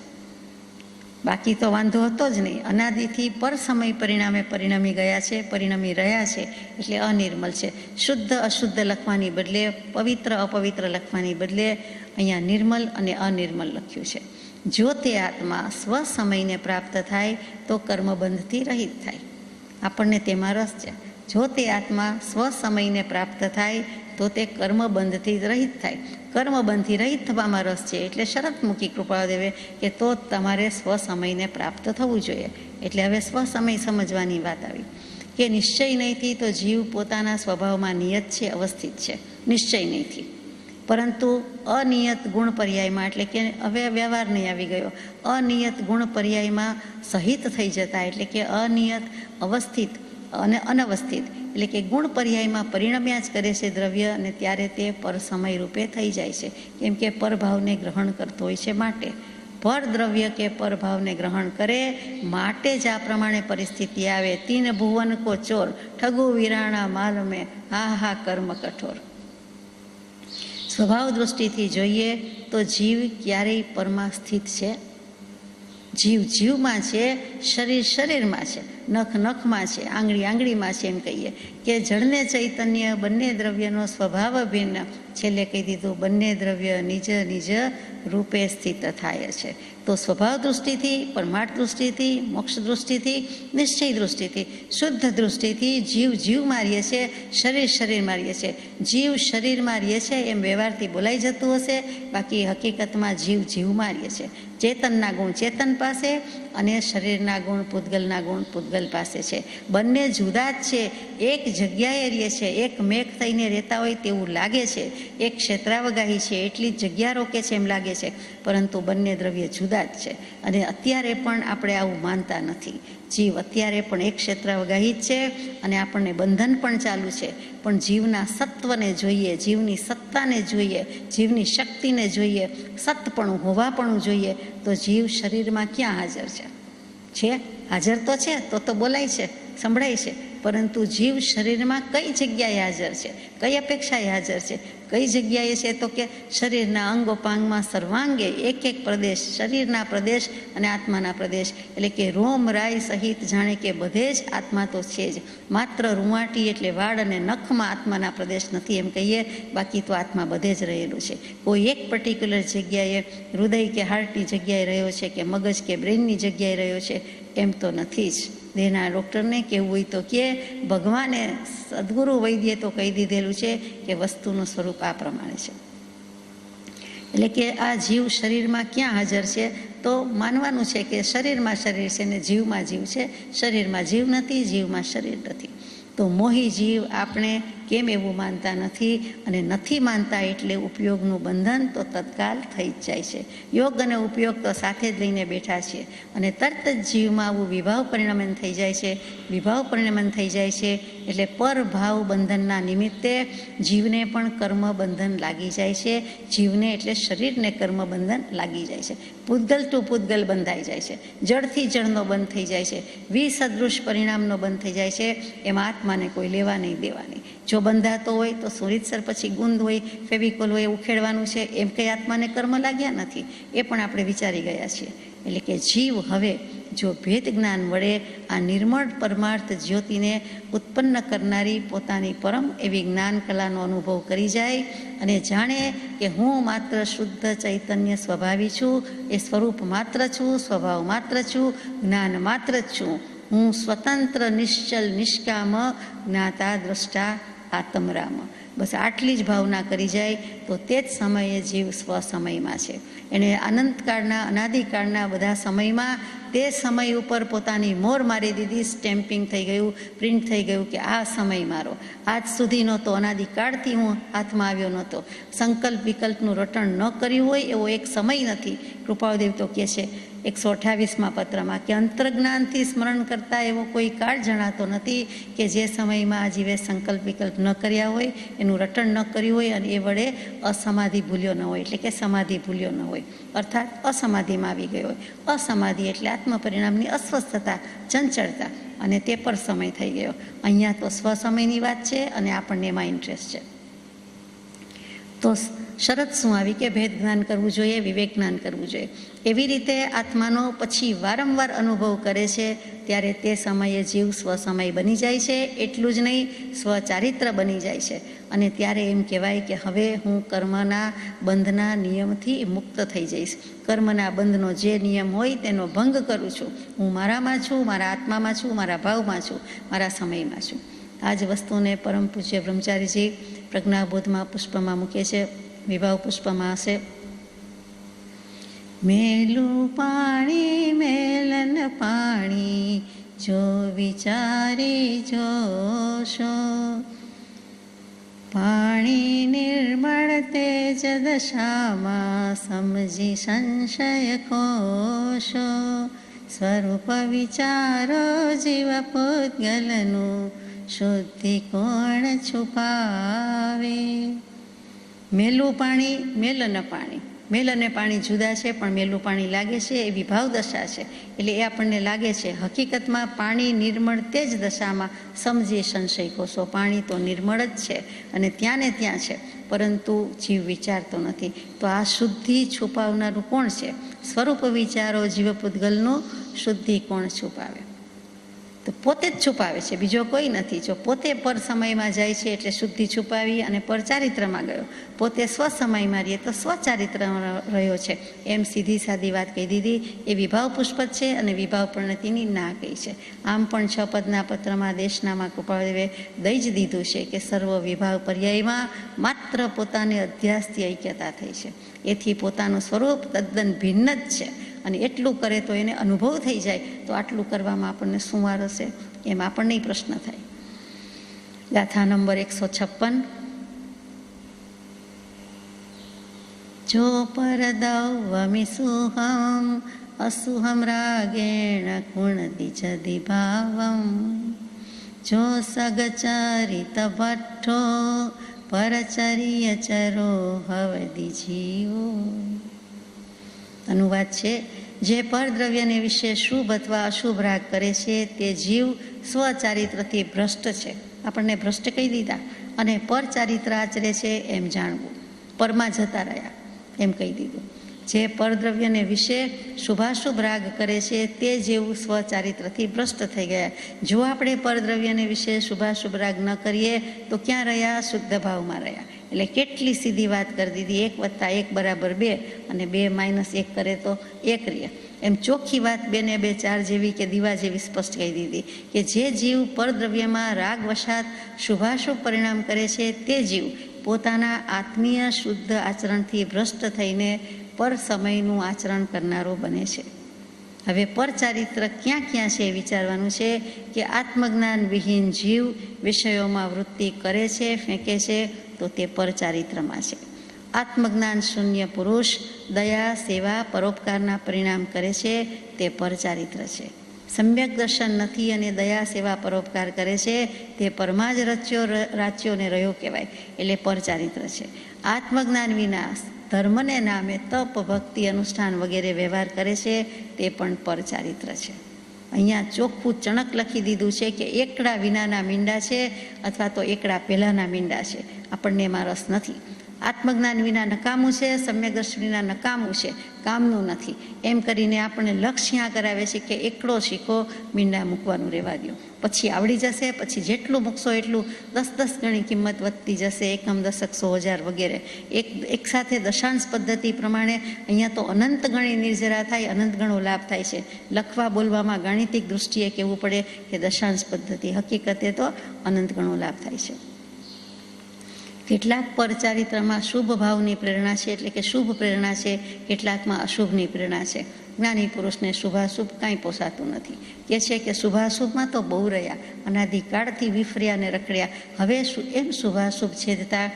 બાકી તો વાંધો હતો જ નહીં. અનાદિથી પર સમય પરિણામે પરિણમી ગયા છે, પરિણમી રહ્યા છે, એટલે અનિર્મલ છે. શુદ્ધ અશુદ્ધ લખવાની બદલે, પવિત્ર અપવિત્ર લખવાની બદલે અહીંયા નિર્મલ અને અનિર્મલ લખ્યું છે. જો તે આત્મા સ્વસમયને પ્રાપ્ત થાય તો કર્મબંધથી રહિત થાય. આપણને તેમાં રસ છે. જો તે આત્મા સ્વસમયને પ્રાપ્ત થાય તો તે કર્મબંધથી રહિત થાય. કર્મબંધથી રહિત થવામાં રસ છે એટલે શરત મૂકી કૃપાળદેવે કે તો તમારે સ્વસમયને પ્રાપ્ત થવું જોઈએ. એટલે હવે સ્વસમય સમજવાની વાત આવી કે નિશ્ચય નહીંથી તો જીવ પોતાના સ્વભાવમાં નિયત છે, અવસ્થિત છે. નિશ્ચય નહીંથી, પરંતુ અનિયત ગુણ પર્યાયમાં, એટલે કે હવે વ્યવહાર નહીં આવી ગયો, અનિયત ગુણ પર્યાયમાં સહિત થઈ જતા, એટલે કે અનિયત અવસ્થિત અને અનવસ્થિત, એટલે કે ગુણ પર્યાયમાં પરિણમ્યા જ કરે છે દ્રવ્ય, અને ત્યારે તે પર સમય રૂપે થઈ જાય છે. કેમ કે પરભાવને ગ્રહણ કરતો હોય છે માટે. પર દ્રવ્ય કે પરભાવને ગ્રહણ કરે માટે જ આ પ્રમાણે પરિસ્થિતિ આવે. તીન ભુવન કો ચોર ઠગુ વિરાણા માલ મેં હા હા કર્મ કઠોર. સ્વભાવ દૃષ્ટિથી જોઈએ તો જીવ ક્યારેય પરમાં સ્થિત છે? જીવ જીવમાં છે, શરીર શરીરમાં છે, નખ નખમાં છે, આંગળી આંગળીમાં છે. એમ કહીએ કે જળને ચૈતન્ય બંને દ્રવ્યનો સ્વભાવ ભિન્ન. છેલ્લે કહી દીધું બંને દ્રવ્ય નિજ નિજ રૂપે સ્થિત થાય છે. તો સ્વભાવ દૃષ્ટિથી, પરમાર્થ દૃષ્ટિથી, મોક્ષ દૃષ્ટિથી, નિશ્ચય દૃષ્ટિથી, શુદ્ધ દૃષ્ટિથી જીવ જીવમાં રહે છે, શરીર શરીરમાં રહે છે. જીવ શરીરમાં રહે છે એમ વ્યવહારથી બોલાઈ જતું હશે, બાકી હકીકતમાં જીવ જીવમાં રહે છે. ચેતનના ગુણ ચેતન પાસે અને શરીરના ગુણ પૂતગલના ગુણ પૂતગલ પાસે છે. બંને જુદા જ છે, એક જગ્યાએ રહે છે, એક મેઘ થઈને રહેતા હોય તેવું લાગે છે, એક ક્ષેત્રાવગાહી છે એટલી જ જગ્યા રોકે છે એમ લાગે છે, પરંતુ બંને દ્રવ્ય જુદા જ છે. અને અત્યારે પણ આપણે આવું માનતા નથી. જીવ અત્યારે પણ એક ક્ષેત્રાવગાહી જ છે અને આપણને બંધન પણ ચાલુ છે, પણ જીવના સત્વને જોઈએ, જીવની સત્તાને જોઈએ, જીવની શક્તિને જોઈએ, સતપણું હોવાપણું જોઈએ, તો જીવ શરીરમાં ક્યાં હાજર છે? હાજર તો છે, તો બોલાય છે, સંભળાય છે, પરંતુ જીવ શરીરમાં કઈ જગ્યાએ હાજર છે, કઈ અપેક્ષાએ હાજર છે, કઈ જગ્યાએ છે? તો કે શરીરના અંગોપાંગમાં સર્વાંગે એક એક પ્રદેશ, શરીરના પ્રદેશ અને આત્માના પ્રદેશ, એટલે કે રોમ રાય સહિત જાણે કે બધે જ આત્મા તો છે જ. માત્ર રૂંવાટી એટલે વાળ અને નખમાં આત્માના પ્રદેશ નથી એમ કહીએ, બાકી તો આત્મા બધે જ રહેલું છે. કોઈ એક પર્ટિક્યુલર જગ્યાએ હૃદય કે હાર્ટની જગ્યાએ રહ્યો છે, કે મગજ કે બ્રેનની જગ્યાએ રહ્યો છે, એમ તો નથી જ. દેહના ડૉક્ટરને કહેવું હોય તો કે ભગવાને સદગુરુ વૈદ્યે તો કહી દીધેલું છે કે વસ્તુનું સ્વરૂપ આ પ્રમાણે છે. એટલે કે આ જીવ શરીરમાં ક્યાં હાજર છે? તો માનવાનું છે કે શરીરમાં શરીર છે ને જીવમાં જીવ છે, શરીરમાં જીવ નથી, જીવમાં શરીર નથી. તો મોહી જીવ આપણે કેમ એવું માનતા નથી? અને નથી માનતા એટલે ઉપયોગનું બંધન તો તત્કાલ થઈ જ જાય છે. યોગ અને ઉપયોગ તો સાથે જ લઈને બેઠા છીએ, અને તરત જ જીવમાં આવું વિભાવ પરિણમન થઈ જાય છે. વિભાવ પરિણમન થઈ જાય છે એટલે પરભાવ બંધનના નિમિત્તે જીવને પણ કર્મ બંધન લાગી જાય છે. જીવને એટલે શરીરને કર્મ બંધન લાગી જાય છે. પૂતગલ ટુ પૂતગલ બંધાઈ જાય છે, જળથી જળનો બંધ થઈ જાય છે, વિસદૃશ પરિણામનો બંધ થઈ જાય છે. એમાં આત્માને કોઈ લેવા નહીં દેવા નહીં. જો બંધાતો હોય તો સુરીતસર પછી ગુંદ હોય, ફેવિકોલ હોય ઉખેડવાનું છે, એમ કંઈ આત્માને કર્મ લાગ્યા નથી, એ પણ આપણે વિચારી ગયા છીએ. એટલે કે જીવ હવે જો ભેદ જ્ઞાન વડે આ નિર્મળ પરમાર્થ જ્યોતિને ઉત્પન્ન કરનારી પોતાની પરમ એવી જ્ઞાન કલાનો અનુભવ કરી જાય અને જાણે કે હું માત્ર શુદ્ધ ચૈતન્ય સ્વભાવી છું, એ સ્વરૂપ માત્ર છું, સ્વભાવ માત્ર છું, જ્ઞાન માત્ર જ છું, હું સ્વતંત્ર નિશ્ચલ નિષ્કામ જ્ઞાતા દ્રષ્ટા આત્મરામ. બસ આટલી જ ભાવના કરી જાય તો તે જ સમયે જીવ સ્વસમયમાં છે. એણે અનંતકાળના અનાદિકાળના બધા સમયમાં તે સમય ઉપર પોતાની મોર મારી દીધી, સ્ટેમ્પિંગ થઈ ગયું, પ્રિન્ટ થઈ ગયું કે આ સમય મારો. આજ સુધીનો તો અનાદિકાળથી હું હાથમાં આવ્યો નહોતો. સંકલ્પ વિકલ્પનું રટણ ન કર્યું હોય એવો એક સમય નથી. કૃપાળદેવ તો કહે છે 128મા પત્રમાં કે અંતર્જ્ઞાનથી સ્મરણ કરતા એવો કોઈ કાળ જણાતો નથી કે જે સમયમાં આ જીવે સંકલ્પ વિકલ્પ ન કર્યા હોય, એનું રટણ ન કર્યું હોય અને એ વડે અસમાધિ ભૂલ્યો ન હોય, એટલે કે સમાધિ ભૂલ્યો ન હોય, અર્થાત અસમાધિમાં આવી ગયો હોય. અસમાધિ એટલે આત્મપરિણામની અસ્વસ્થતા, ચંચળતા, અને તે પર સમય થઈ ગયો. અહીંયા તો સ્વસમયની વાત છે અને આપણને એમાં ઇન્ટરેસ્ટ છે. તો શરત શું આવી કે ભેદ જ્ઞાન કરવું જોઈએ, વિવેક જ્ઞાન કરવું જોઈએ. એવી રીતે આત્માનો પછી વારંવાર અનુભવ કરે છે ત્યારે તે સમયે જીવ સ્વસમય બની જાય છે. એટલું જ નહીં, સ્વચારિત્ર બની જાય છે. અને ત્યારે એમ કહેવાય કે હવે હું કર્મના બંધના નિયમથી મુક્ત થઈ જઈશ. કર્મના બંધનો જે નિયમ હોય તેનો ભંગ કરું છું. હું મારામાં છું, મારા આત્મામાં છું, મારા ભાવમાં છું, મારા સમયમાં છું. આ જ વસ્તુને પરમ પૂજ્ય બ્રહ્મચારીજી પ્રજ્ઞાબોધમાં પુષ્પમાં મૂકે છે, વિભાવ પુષ્પમાં હશે. મેલું પાણી મેલન પાણી જો વિચારી જોશો, પાણી નિર્મળ તેજ દશામાં સમજી સંશય કોશો, સ્વરૂપ વિચારો જીવ પૂતગલનું શુદ્ધિ કોણ છુપાવે. મેલું પાણી, મેલ અને પાણી, મેલ અને પાણી જુદા છે, પણ મેલું પાણી લાગે છે એ વિભાવ દશા છે. એટલે એ આપણને લાગે છે. હકીકતમાં પાણી નિર્મળ તે જ દશામાં સમજી સંશય કોશો. પાણી તો નિર્મળ જ છે અને ત્યાં ને ત્યાં છે, પરંતુ જીવ વિચારતો નથી. તો આ શુદ્ધિ છુપાવનારું કોણ છે? સ્વરૂપ વિચારો જીવ પૂતગલનું શુદ્ધિ કોણ છુપાવે? તો પોતે જ છુપાવે છે, બીજો કોઈ નથી. જો પોતે પર સમયમાં જાય છે એટલે શુદ્ધિ છુપાવી અને પર ચારિત્રમાં ગયો, પોતે સ્વસમયમાં રહીએ તો સ્વચારિત્ર રહ્યો છે. એમ સીધી સાદી વાત કહી દીધી. એ વિભાવ પુષ્પ છે અને વિભાવ પરિણતિની ના કહી છે. આમ પણ 6 પદના પત્રમાં દેશનામાં કૃપાળદેવે દઈ જ દીધું છે કે સર્વ વિભાવ પર્યાયમાં માત્ર પોતાને અધ્યાસથી ઐક્યતા થઈ છે. એથી પોતાનું સ્વરૂપ તદ્દન ભિન્ન જ છે અને એટલું કરે તો એને અનુભવ થઈ જાય તો આટલું કરવામાં આપણને શું વાર હશે, એમ આપણને પ્રશ્ન થાય. ગાથા નંબર 156. જો પરદૌવમિ સુહમ અસુહમ રાગેણ કુણદિજધિ ભાવમ જો સગચરિત ભટ્ઠો પરચર્ય ચરો હવદિ જીવો. અનુવાદ છે, જે પરદ્રવ્યને વિશે શુભ અથવા અશુભ રાગ કરે છે તે જીવ સ્વચારિત્રથી ભ્રષ્ટ છે, આપણને ભ્રષ્ટ કહી દીધા, અને પરચારિત્ર આચરે છે એમ જાણવું, પરમાં જતા રહ્યા એમ કહી દીધું. જે પરદ્રવ્યને વિશે શુભાશુભ રાગ કરે છે તે જેવું સ્વચારિત્રથી ભ્રષ્ટ થઈ ગયા. જો આપણે પરદ્રવ્યને વિશે શુભાશુભ રાગ ન કરીએ તો ક્યાં રહ્યા? શુદ્ધ ભાવમાં રહ્યા. એટલે કેટલી સીધી વાત કરી દીધી, 1 + 1 = 2 અને 2 - 1 કરે તો 1 રહે. એમ ચોખ્ખી વાત 2 ને 2 4 જેવી કે દીવા જેવી સ્પષ્ટ કહી દીધી કે જે જીવ પરદ્રવ્યમાં રાગ વશાત શુભાશુભ પરિણામ કરે છે તે જીવ પોતાના આત્મીય શુદ્ધ આચરણથી ભ્રષ્ટ થઈને પર સમયનું આચરણ કરનારો બને છે. હવે પરચારિત્ર ક્યાં ક્યાં છે એ વિચારવાનું છે કે આત્મજ્ઞાન વિહીન જીવ વિષયોમાં વૃત્તિ કરે છે, ફેંકે છે, તો તે પરચારિત્રમાં છે. આત્મજ્ઞાન શૂન્ય પુરુષ દયા, સેવા, પરોપકારના પરિણામ કરે છે તે પરચારિત્ર છે. સમ્યક દર્શન નથી અને દયા, સેવા, પરોપકાર કરે છે તે પરમાં જ રાચ્યો ને રહ્યો કહેવાય, એટલે પરચારિત્ર છે. આત્મજ્ઞાન વિના ધર્મને નામે તપ, ભક્તિ, અનુષ્ઠાન વગેરે વ્યવહાર કરે છે તે પણ પરચારિત્ર છે. અહીંયા ચોખ્ખું ચણક લખી દીધું છે કે એકડા વિનાના મીંડા છે અથવા તો એકડા પહેલાંના મીંડા છે, આપણને એમાં રસ નથી. આત્મજ્ઞાન વિના નકામું છે, સમ્યક દર્શન વિના નકામું છે, કામનું નથી. એમ કરીને આપણને લક્ષ્ય કરાવે છે કે એકડો શીખો, મીંડા મૂકવાનું રહેવા દો, પછી આવડી જશે, પછી જેટલું મૂકશો એટલું 10 ગણી કિંમત વધતી જશે, એકમ, દશક, 100,000 વગેરે. એક સાથે દશાંશ પદ્ધતિ પ્રમાણે અહીંયા તો અનંત ગણી નિર્જરા થાય, અનંત ગણો લાભ થાય છે. લખવા બોલવામાં ગાણિતિક દૃષ્ટિએ કહેવું પડે કે દશાંશ પદ્ધતિ, હકીકતે તો અનંત ગણો લાભ થાય છે. કેટલાક પરચારિત્રમાં શુભ ભાવની પ્રેરણા છે, એટલે કે શુભ પ્રેરણા છે, કેટલાકમાં અશુભની પ્રેરણા છે. જ્ઞાની પુરુષને શુભાશુભ કાંઈ પોસાતું નથી, કહે છે કે શુભાશુભમાં તો બહુ રહ્યા, અનાદિકાળથી વિફર્યા ને રખડ્યા, હવે એમ શુભાશુભ છેદતા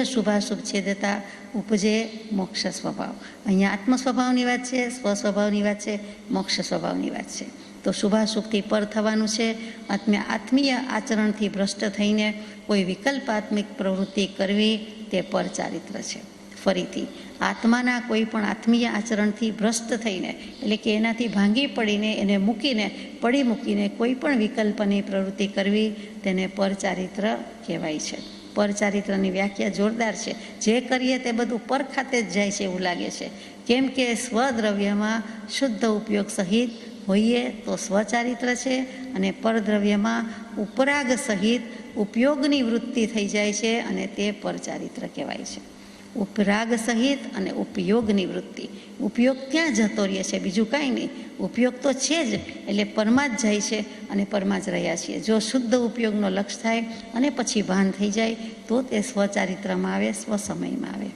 શુભાશુભ છેદતા ઉપજે મોક્ષ સ્વભાવ. અહીંયા આત્મ સ્વભાવની વાત છે, સ્વ સ્વભાવની વાત છે, મોક્ષ સ્વભાવની વાત છે. તો શુભાશુભથી પર થવાનું છે. આત્મીય આચરણથી ભ્રષ્ટ થઈને કોઈ વિકલ્પાત્મિક પ્રવૃત્તિ કરવી તે પરચારિત્ર છે. ફરીથી, આત્માના કોઈ પણ આત્મીય આચરણથી ભ્રષ્ટ થઈને, એટલે કે એનાથી ભાંગી પડીને, એને મૂકીને કોઈ પણ વિકલ્પની પ્રવૃત્તિ કરવી તેને પરચારિત્ર કહેવાય છે. પરચારિત્રની વ્યાખ્યા જોરદાર છે. જે કરીએ તે બધું પર ખાતે જ જાય છે એવું લાગે છે. કેમ કે સ્વદ્રવ્યમાં શુદ્ધ ઉપયોગ સહિત હોઈએ તો સ્વચારિત્ર છે, અને પરદ્રવ્યમાં ઉપરાગ સહિત ઉપયોગની વૃત્તિ થઈ જાય છે અને તે પરચારિત્ર કહેવાય છે. ઉપરાગ સહિત અને ઉપયોગની વૃત્તિ, ઉપયોગ ક્યાં જતો રહે છે? બીજું કાંઈ નહીં, ઉપયોગ તો છે જ, એટલે પરમાં જ જાય છે અને પરમાં જ રહ્યા છીએ. જો શુદ્ધ ઉપયોગનો લક્ષ્ય થાય અને પછી ભાન થઈ જાય તો તે સ્વચારિત્રમાં આવે, સ્વસમયમાં આવે.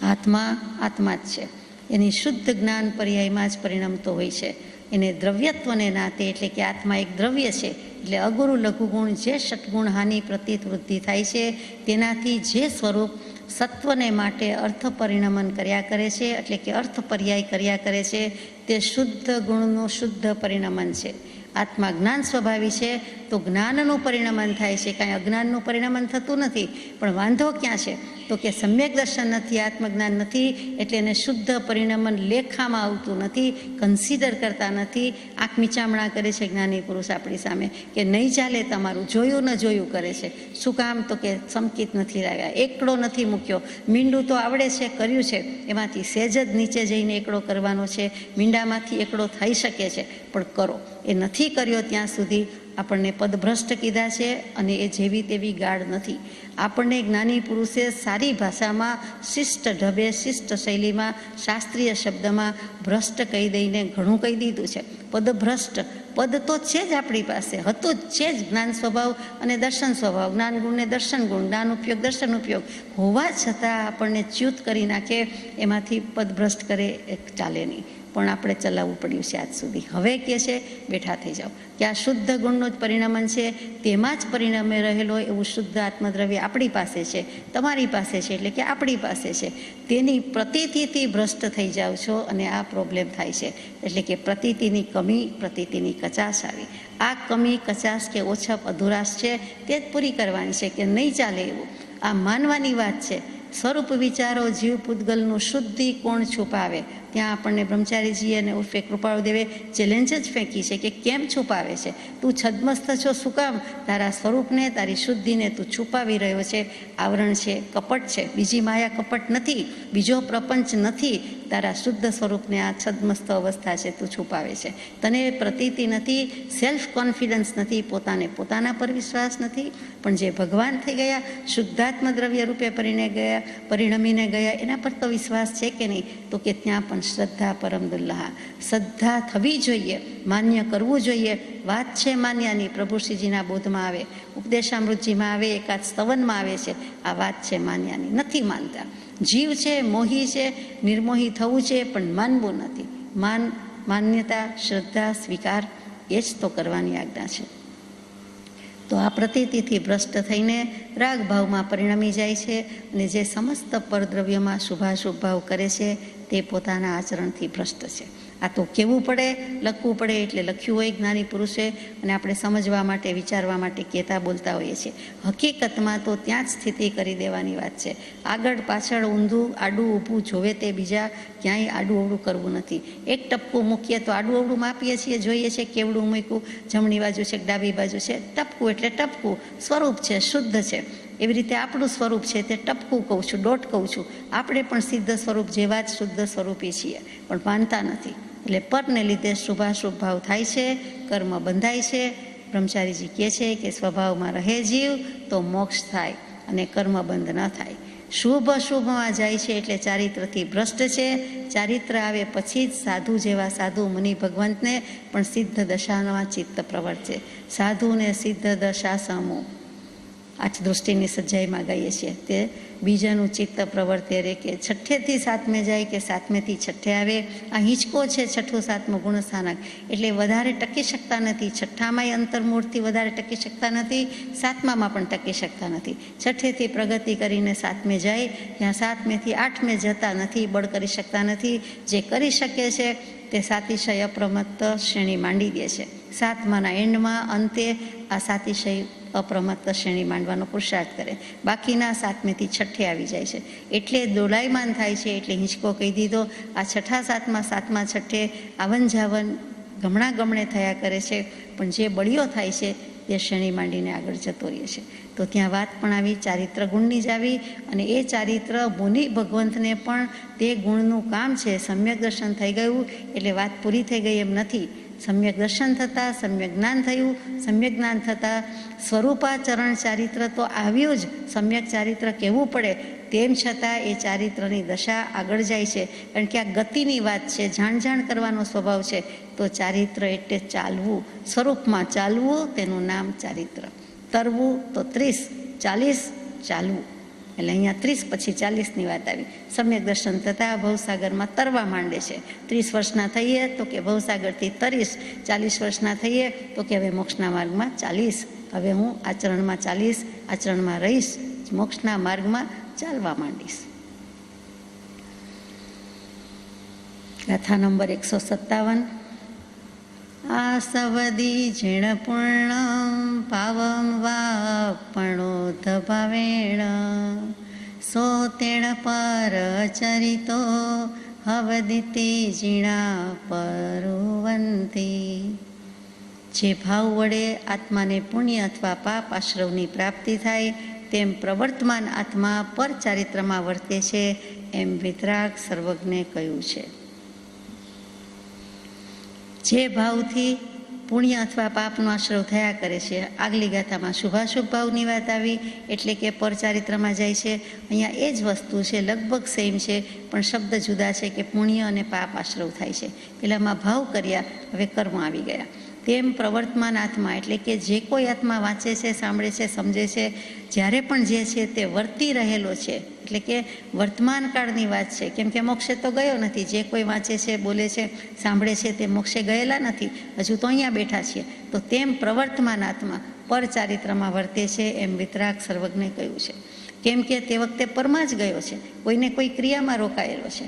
આત્મા જ છે, એની શુદ્ધ જ્ઞાન પર્યાયમાં જ પરિણમતો હોય છે. એને દ્રવ્યત્વને નાતે, એટલે કે આત્મા એક દ્રવ્ય છે, એટલે અગુરુ લઘુગુણ જે ષટગુણ હાનિ પ્રતીત વૃદ્ધિ થાય છે તેનાથી જે સ્વરૂપ સત્વને માટે અર્થ પરિણમન કર્યા કરે છે, એટલે કે અર્થ પર્યાય કર્યા કરે છે, તે શુદ્ધ ગુણનું શુદ્ધ પરિણમન છે. આત્મા જ્ઞાન સ્વભાવી છે તો જ્ઞાનનું પરિણમન થાય છે, કાંઈ અજ્ઞાનનું પરિણમન થતું નથી. પણ વાંધો ક્યાં છે? તો કે સમ્યક દર્શન નથી, આત્મજ્ઞાન નથી, એટલે એને શુદ્ધ પરિણમન લેખામાં આવતું નથી, કન્સિડર કરતા નથી. આંખ મીચામણા કરે છે જ્ઞાની પુરુષ આપણી સામે કે નહીં ચાલે તમારું, જોયું ન જોયું કરે છે. શું કામ? તો કે સંકિત નથી લાગ્યા, એકડો નથી મૂક્યો. મીંડું તો આવડે છે, કર્યું છે, એમાંથી સહેજ જ નીચે જઈને એકડો કરવાનો છે. મીંડામાંથી એકડો થઈ શકે છે, પણ કરો એ નથી કર્યો ત્યાં સુધી આપણને પદભ્રષ્ટ કીધા છે, અને એ જેવી તેવી ગાઢ નથી. આપણને જ્ઞાની પુરુષે સારી ભાષામાં, શિષ્ટ ઢબે, શિષ્ટ શૈલીમાં, શાસ્ત્રીય શબ્દમાં ભ્રષ્ટ કહી દઈને ઘણું કહી દીધું છે. પદભ્રષ્ટ. પદ તો છે જ આપણી પાસે, હતું જ છે જ જ્ઞાન સ્વભાવ અને દર્શન સ્વભાવ, જ્ઞાન ગુણ ને દર્શન ગુણ, જ્ઞાન ઉપયોગ દર્શન ઉપયોગ હોવા છતાં આપણને ચ્યુત કરી નાખે, એમાંથી પદભ્રષ્ટ કરે એ ચાલે નહીં. પણ આપણે ચલાવવું પડ્યું છે આજ સુધી. હવે કહે છે બેઠા થઈ જાઓ કે આ શુદ્ધ ગુણનું જ પરિણમન છે, તેમાં જ પરિણમે રહેલો એવું શુદ્ધ આત્મદ્રવ્ય આપણી પાસે છે, તમારી પાસે છે, એટલે કે આપણી પાસે છે. તેની પ્રતીતિથી ભ્રષ્ટ થઈ જાઓ છો અને આ પ્રોબ્લેમ થાય છે. એટલે કે પ્રતીતિની કમી, પ્રતીતિની કચાશ આવી. આ કમી, કચાશ કે ઓછપ, અધુરાશ છે તે જ પૂરી કરવાની છે કે નહીં ચાલે એવું. આ માનવાની વાત છે. સ્વરૂપ વિચારો જીવ પૂતગલનું શુદ્ધિ કોણ છુપાવે? ત્યાં આપણને બ્રહ્મચારીજી અને ઉર્ફે કૃપાળુદેવે ચેલેન્જ જ ફેંકી છે કે કેમ છુપાવે છે? તું છદ્મસ્ત છો, શું કામ? તારા સ્વરૂપને, તારી શુદ્ધિને તું છુપાવી રહ્યો છે. આવરણ છે, કપટ છે, બીજી માયા કપટ નથી, બીજો પ્રપંચ નથી. તારા શુદ્ધ સ્વરૂપને આ છદ્મસ્ત અવસ્થા છે, તું છુપાવે છે. તને પ્રતીતિ નથી, સેલ્ફ કોન્ફિડન્સ નથી, પોતાના પર વિશ્વાસ નથી. પણ જે ભગવાન થઈ ગયા, શુદ્ધાત્મ દ્રવ્ય રૂપે પરિણમીને ગયા, એના પર તો વિશ્વાસ છે કે નહીં? તો કે ત્યાં પણ શ્રદ્ધા પરમ દુલ્લહા. શ્રદ્ધા થવી જોઈએ, માન્ય કરવું જોઈએ. વાત છે માન્યાની, પ્રભુશ્રીજીના બોધમાં આવે, ઉપદેશામૃતજીમાં આવે, એકાદ સ્તવનમાં આવે છે. આ વાત છે માન્યાની, નથી માનતા. જીવ છે, મોહી છે, નિર્મોહી થવું છે, પણ માનવું નથી. માન્યતા, શ્રદ્ધા, સ્વીકાર એ જ તો કરવાની આજ્ઞા છે. તો આ પ્રતીતિથી ભ્રષ્ટ થઈને રાગ ભાવમાં પરિણમી જાય છે અને જે સમસ્ત પરદ્રવ્યમાં શુભાશુભ ભાવ કરે છે તે પોતાના આચરણથી ભ્રષ્ટ છે. આ તો કહેવું પડે, લખવું પડે, એટલે લખ્યું હોય જ્ઞાની પુરુષે, અને આપણે સમજવા માટે, વિચારવા માટે કહેતા બોલતા હોઈએ છીએ. હકીકતમાં તો ત્યાં જ સ્થિતિ કરી દેવાની વાત છે. આગળ પાછળ, ઊંધું, આડું ઊભું જોવે તે બીજા, ક્યાંય આડું અવડું કરવું નથી. એક ટપકું મૂકીએ તો આડું અવડું માપીએ છીએ, જોઈએ છે કેવડું મૂક્યું, જમણી બાજુ છે કે ડાબી બાજુ છે. ટપકું એટલે ટપકું, સ્વરૂપ છે, શુદ્ધ છે. એવી રીતે આપણું સ્વરૂપ છે તે ટપકું કહું છું, ડોટ કહું છું. આપણે પણ સિદ્ધ સ્વરૂપ જેવા જ શુદ્ધ સ્વરૂપી છીએ, પણ માનતા નથી. એટલે પરને લીધે શુભાશુભ ભાવ થાય છે, કર્મ બંધાય છે. બ્રહ્મચારીજી કહે છે કે સ્વભાવમાં રહે જીવ તો મોક્ષ થાય અને કર્મ બંધ ન થાય. શુભ અશુભમાં જાય છે એટલે ચારિત્રથી ભ્રષ્ટ છે. ચારિત્ર આવે પછી જ સાધુ જેવા સાધુ મુનિ ભગવંતને પણ સિદ્ધ દશામાં ચિત્ત પ્રવર્તે. સાધુને સિદ્ધ દશા સમૂહ આઠ દૃષ્ટિની સજ્જાઈમાં ગાઈએ છીએ તે બીજાનું ચિત્ત પ્રવર્તે રે. કે છઠ્ઠેથી સાતમે જાય કે સાતમેથી છઠ્ઠે આવે. આ હિંચકો છે છઠ્ઠું સાતમું ગુણસ્થાનક, એટલે વધારે ટકી શકતા નથી. છઠ્ઠામાંય અંતર્મૂળથી વધારે ટકી શકતા નથી, સાતમામાં પણ ટકી શકતા નથી. છઠ્ઠેથી પ્રગતિ કરીને સાતમે જાય, ત્યાં સાતમેથી આઠમે જતા નથી, બળ કરી શકતા નથી. જે કરી શકે છે તે સાતિશય અપ્રમત્ત શ્રેણી માંડી દે છે. સાતમાના એન્ડમાં, અંતે આ સાતિશય અપ્રમત્ત શ્રેણી માંડવાનો પુરુષાર્થ કરે. બાકીના સાતમેથી છઠ્ઠે આવી જાય છે, એટલે દોલાયમાન થાય છે. એટલે હિંચકો કહી દીધો. આ છઠ્ઠા સાતમા, સાતમા છઠ્ઠે આવન જાવન ગમણા ગમણે થયા કરે છે, પણ જે બળીઓ થાય છે તે શ્રેણી માંડીને આગળ જતો રહે છે. તો ત્યાં વાત પણ આવી ચારિત્ર ગુણની જ આવી, અને એ ચારિત્ર મુનિ ભગવંતને પણ તે ગુણનું કામ છે. સમ્યક દર્શન થઈ ગયું એટલે વાત પૂરી થઈ ગઈ એમ નથી. સમ્યક દર્શન થતાં સમ્યક જ્ઞાન થયું, સમ્યક જ્ઞાન થતાં સ્વરૂપાચરણ ચારિત્ર તો આવ્યું જ. સમ્યક ચારિત્ર કહેવું પડે, તેમ છતાં એ ચારિત્રની દશા આગળ જાય છે. કારણ કે આ ગતિની વાત છે, જાણ કરવાનો સ્વભાવ છે. તો ચારિત્ર એટલે ચાલવું, સ્વરૂપમાં ચાલવું, તેનું નામ ચારિત્ર. તરવું તો 30, 40 ચાલવું, એટલે અહીંયા 30 પછી 40ની વાત આવી. સમ્યક દર્શન થતાં ભવસાગરમાં તરવા માંડે છે. 30 વર્ષના થઈએ તો કે ભવસાગરથી તરીશ, 40 વર્ષના થઈએ તો કે હવે મોક્ષના માર્ગમાં 40, હવે હું આચરણમાં 40, આચરણમાં રહીશ, મોક્ષના માર્ગમાં ચાલવા માંડીશ. ગાથા નંબર 157. આસવદી જીણ પૂર્ણ પાવમ વાપણો ધભાવેણ સો તેણ પર ચરિતો હવદિતી જીણા પરુવંતી. જે ભાવ વડે આત્માને પુણ્ય અથવા પાપ આશ્રવની પ્રાપ્તિ થાય, તેમ પ્રવર્તમાન આત્મા પર ચારિત્રમાં વર્તે છે, એમ વિતરાગ સર્વજ્ઞે કહ્યું છે. જે ભાવથી પુણ્ય અથવા પાપનો આશ્રવ થયા કરે છે. આગલી ગાથામાં શુભાશુભ ભાવની વાત આવી, એટલે કે પરચારિત્રમાં જાય છે. અહીંયા એ જ વસ્તુ છે, લગભગ સેમ છે, પણ શબ્દ જુદા છે કે પુણ્ય અને પાપ આશ્રવ થાય છે. પહેલાંમાં ભાવ કર્યા, હવે કર્મ આવી ગયા. તેમ પ્રવર્તમાન આત્મા, એટલે કે જે કોઈ આત્મા વાંચે છે, સાંભળે છે, સમજે છે, જ્યારે પણ જે છે તે વર્તી રહેલો છે, એટલે કે વર્તમાન કાળની વાત છે. કેમ કે મોક્ષે તો ગયો નથી. જે કોઈ વાંચે છે, બોલે છે, સાંભળે છે તે મોક્ષે ગયેલા નથી, હજુ તો અહીંયા બેઠા છીએ. તો તેમ પ્રવર્તમાન આત્મા પરચારિત્રમાં વર્તે છે, એમ વિતરાગ સર્વજ્ઞે કહ્યું છે. કેમ કે તે વખતે પરમાં જ ગયો છે, કોઈને કોઈ ક્રિયામાં રોકાયેલો છે.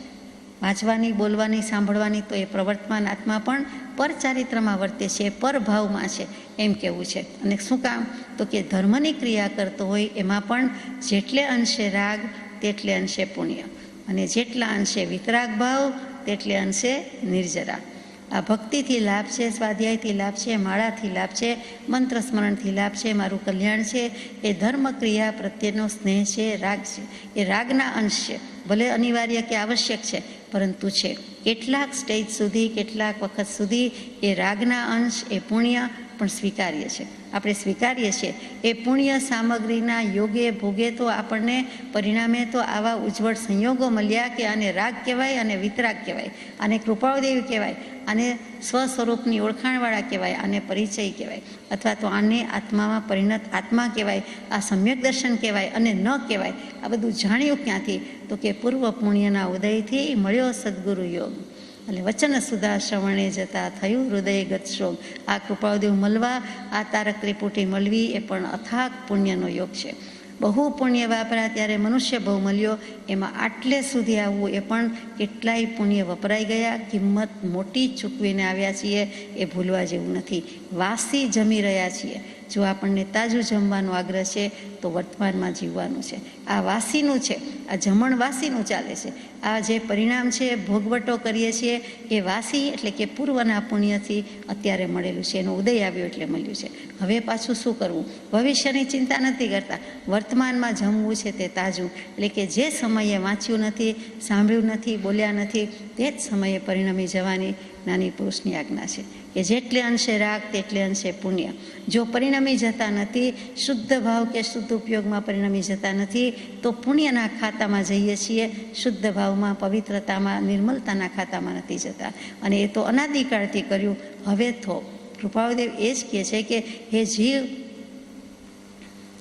વાંચવાની, બોલવાની, સાંભળવાની, તો એ પ્રવર્તમાન આત્મા પણ પરચારિત્રમાં વર્તે છે, પરભાવમાં છે, એમ કહેવું છે. અને શું કામ? તો કે ધર્મની ક્રિયા કરતો હોય એમાં પણ જેટલે અંશે રાગ તેટલે અંશે પુણ્ય, અને જેટલા અંશે વિતરાગ ભાવ તેટલે અંશે નિર્જરા. આ ભક્તિથી લાભ છે, સ્વાધ્યાયથી લાભ છે, માળાથી લાભ છે, મંત્ર સ્મરણથી લાભ છે, મારું કલ્યાણ છે. એ ધર્મ ક્રિયા પ્રત્યેનો સ્નેહ છે, રાગ છે. એ રાગના અંશ છે, ભલે અનિવાર્ય કે આવશ્યક છે, પરંતુ છે. કેટલાક સ્ટેજ સુધી, કેટલાક વખત સુધી એ રાગના અંશ, એ પુણ્ય પણ સ્વીકાર્ય છે. આપણે સ્વીકારીએ છીએ એ પુણ્ય સામગ્રીના યોગે ભોગે તો આપણને પરિણામે તો આવા ઉજ્જવળ સંયોગો મળ્યા કે આને રાગ કહેવાય, અને વિતરાગ કહેવાય, આને કૃપાળદેવી કહેવાય, આને સ્વસ્વરૂપની ઓળખાણવાળા કહેવાય, આને પરિચય કહેવાય, અથવા તો આને આત્મામાં પરિણત આત્મા કહેવાય, આ સમ્યક દર્શન કહેવાય, અને ન કહેવાય. આ બધું જાણ્યું ક્યાંથી? તો કે પૂર્વ પુણ્યના ઉદયથી મળ્યો સદગુરુ યોગ. એટલે વચન સુધા શ્રવણે જતા થયું હૃદયગત શોક. આ કૃપાળદેવ મળવા, આ તારક ત્રિપુટી મળવી, એ પણ અથાગ પુણ્યનો યોગ છે. બહુ પુણ્ય વાપરા ત્યારે મનુષ્ય બહુ મળ્યો, એમાં આટલે સુધી આવવું એ પણ કેટલાય પુણ્ય વપરાઈ ગયા. કિંમત મોટી ચૂકવીને આવ્યા છીએ, એ ભૂલવા જેવું નથી. વાસી જમી રહ્યા છીએ. જો આપણને તાજું જમવાનો આગ્રહ છે તો વર્તમાનમાં જીવવાનું છે. આ વાસીનું છે, આ જમણ વાસીનું ચાલે છે. આ જે પરિણામ છે, ભોગવટો કરીએ છીએ, એ વાસી એટલે કે પૂર્વના પુણ્યથી અત્યારે મળેલું છે. એનો ઉદય આવ્યો એટલે મળ્યું છે. હવે પાછું શું કરવું? ભવિષ્યની ચિંતા નથી કરતા, વર્તમાનમાં જમવું છે તે તાજું. એટલે કે જે સમયે વાંચ્યું નથી, સાંભળ્યું નથી, બોલ્યા નથી, તે જ સમયે પરિણમી જવાની જ્ઞાની પુરુષની આજ્ઞા છે કે જેટલે અંશે રાગ તેટલે અંશે પુણ્ય. જો પરિણમી જતા નથી, શુદ્ધ ભાવ કે શુદ્ધ ઉપયોગમાં પરિણમી જતા નથી, તો પુણ્યના ખાતામાં જઈએ છીએ, શુદ્ધ ભાવમાં, પવિત્રતામાં, નિર્મલતાના ખાતામાં નથી જતા. અને એ તો અનાદિકાળથી કર્યું. હવે તો કૃપાળદેવ એ જ કહે છે કે હે જીવ,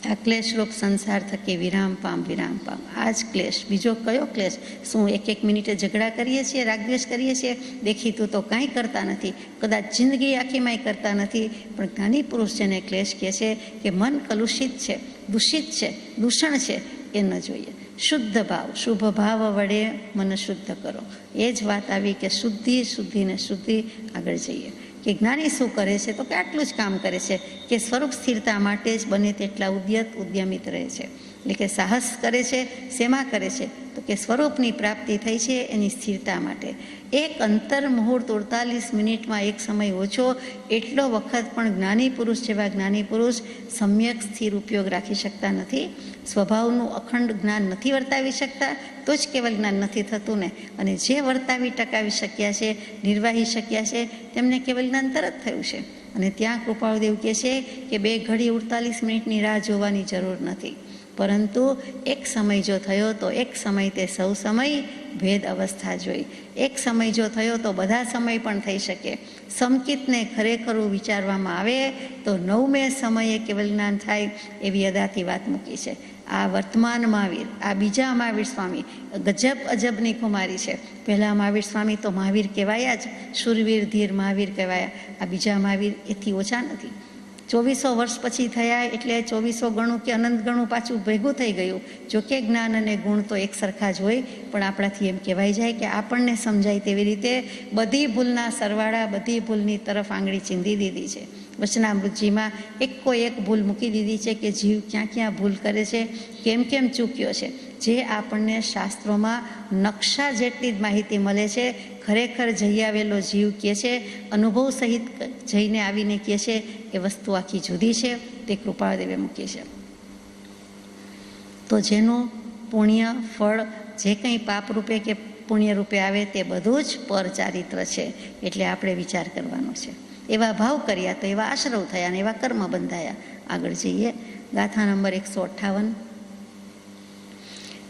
આ ક્લેશરૂપ સંસાર થકી વિરામ પામ, વિરામ પામ. આ જ ક્લેશ, બીજો કયો ક્લેશ? શું એક એક મિનિટે ઝઘડા કરીએ છીએ, રાગદ્વેષ કરીએ છીએ? દેખીતું તો કાંઈ કરતા નથી, કદાચ જિંદગી આખીમાંય કરતા નથી. પણ જ્ઞાની પુરુષ જેને ક્લેશ કહે છે કે મન કલુષિત છે, દૂષિત છે, દૂષણ છે, એ ન જોઈએ. શુદ્ધ ભાવ, શુભ ભાવ વડે મન શુદ્ધ કરો. એ જ વાત આવી કે શુદ્ધિ, શુદ્ધિને શુદ્ધિ, આગળ જઈએ. કે જ્ઞાની શું કરે છે? તો કે આટલું જ કામ કરે છે કે સ્વરૂપ સ્થિરતા માટે જ બને તેટલા ઉદ્યમિત રહે છે. એટલે કે સાહસ કરે છે, શેમાં કરે છે? તો કે સ્વરૂપની પ્રાપ્તિ થઈ છે એની સ્થિરતા માટે. એક અંતર મુહૂર્ત 48 મિનિટમાં એક સમય ઓછો, એટલો વખત પણ જ્ઞાની પુરુષ જેવા જ્ઞાની પુરુષ સમ્યક સ્થિર ઉપયોગ રાખી શકતા નથી. સ્વભાવનું અખંડ જ્ઞાન નથી વર્તાવી શકતા, તો જ કેવલ જ્ઞાન નથી થતું ને. અને જે વર્તાવી ટકાવી શક્યા છે, નિર્વાહી શક્યા છે, તેમને કેવલ જ્ઞાન તરત થયું છે. અને ત્યાં કૃપાળદેવ કહે છે કે 2 ઘડી 48 મિનિટની રાહ જોવાની જરૂર નથી, પરંતુ એક સમય જો થયો તો એક સમય તે સૌ સમય ભેદ અવસ્થા જોઈ. એક સમય જો થયો તો બધા સમય પણ થઈ શકે. સમકિતને ખરેખરું વિચારવામાં આવે તો 9મે સમયે કેવલ જ્ઞાન થાય, એવી અદાથી વાત મૂકી છે. આ વર્તમાન મહાવીર, આ બીજા મહાવીર સ્વામી ગજબ અજબની કુમારી છે. પહેલાં મહાવીર સ્વામી તો મહાવીર કહેવાયા જ, શૂરવીર ધીર મહાવીર કહેવાયા. આ બીજા મહાવીર એથી ઓછા નથી. 2400 વર્ષ પછી થયા એટલે 2400 ગણું કે અનંત ગણું પાછું ભેગું થઈ ગયું. જોકે જ્ઞાન અને ગુણ તો એક સરખા જ હોય, પણ આપણાથી એમ કહેવાય જાય કે આપણને સમજાય તેવી રીતે બધી ભૂલના સરવાળા, બધી ભૂલની તરફ આંગળી ચીંધી દીધી છે. વચનામૃતજીમાં એકો એક ભૂલ મૂકી દીધી છે કે જીવ ક્યાં ક્યાં ભૂલ કરે છે, કેમ કેમ ચૂક્યો છે, જે આપણને શાસ્ત્રોમાં નકશા જેટલી જ માહિતી મળે છે. ખરેખર જઈ આવેલો જીવ કહે છે, અનુભવ સહિત જઈને આવીને કહે છે, એ વસ્તુ આખી જુદી છે. તે કૃપાળદેવે મૂકી છે. તો જેનું પુણ્ય ફળ જે કંઈ પાપ રૂપે કે પુણ્ય રૂપે આવે તે બધું જ પર ચારિત્ર છે. એટલે આપણે વિચાર કરવાનો છે. એવા ભાવ કર્યા તો એવા આશ્રવ થયા અને એવા કર્મ બંધાયા. આગળ જઈએ. ગાથા નંબર 158.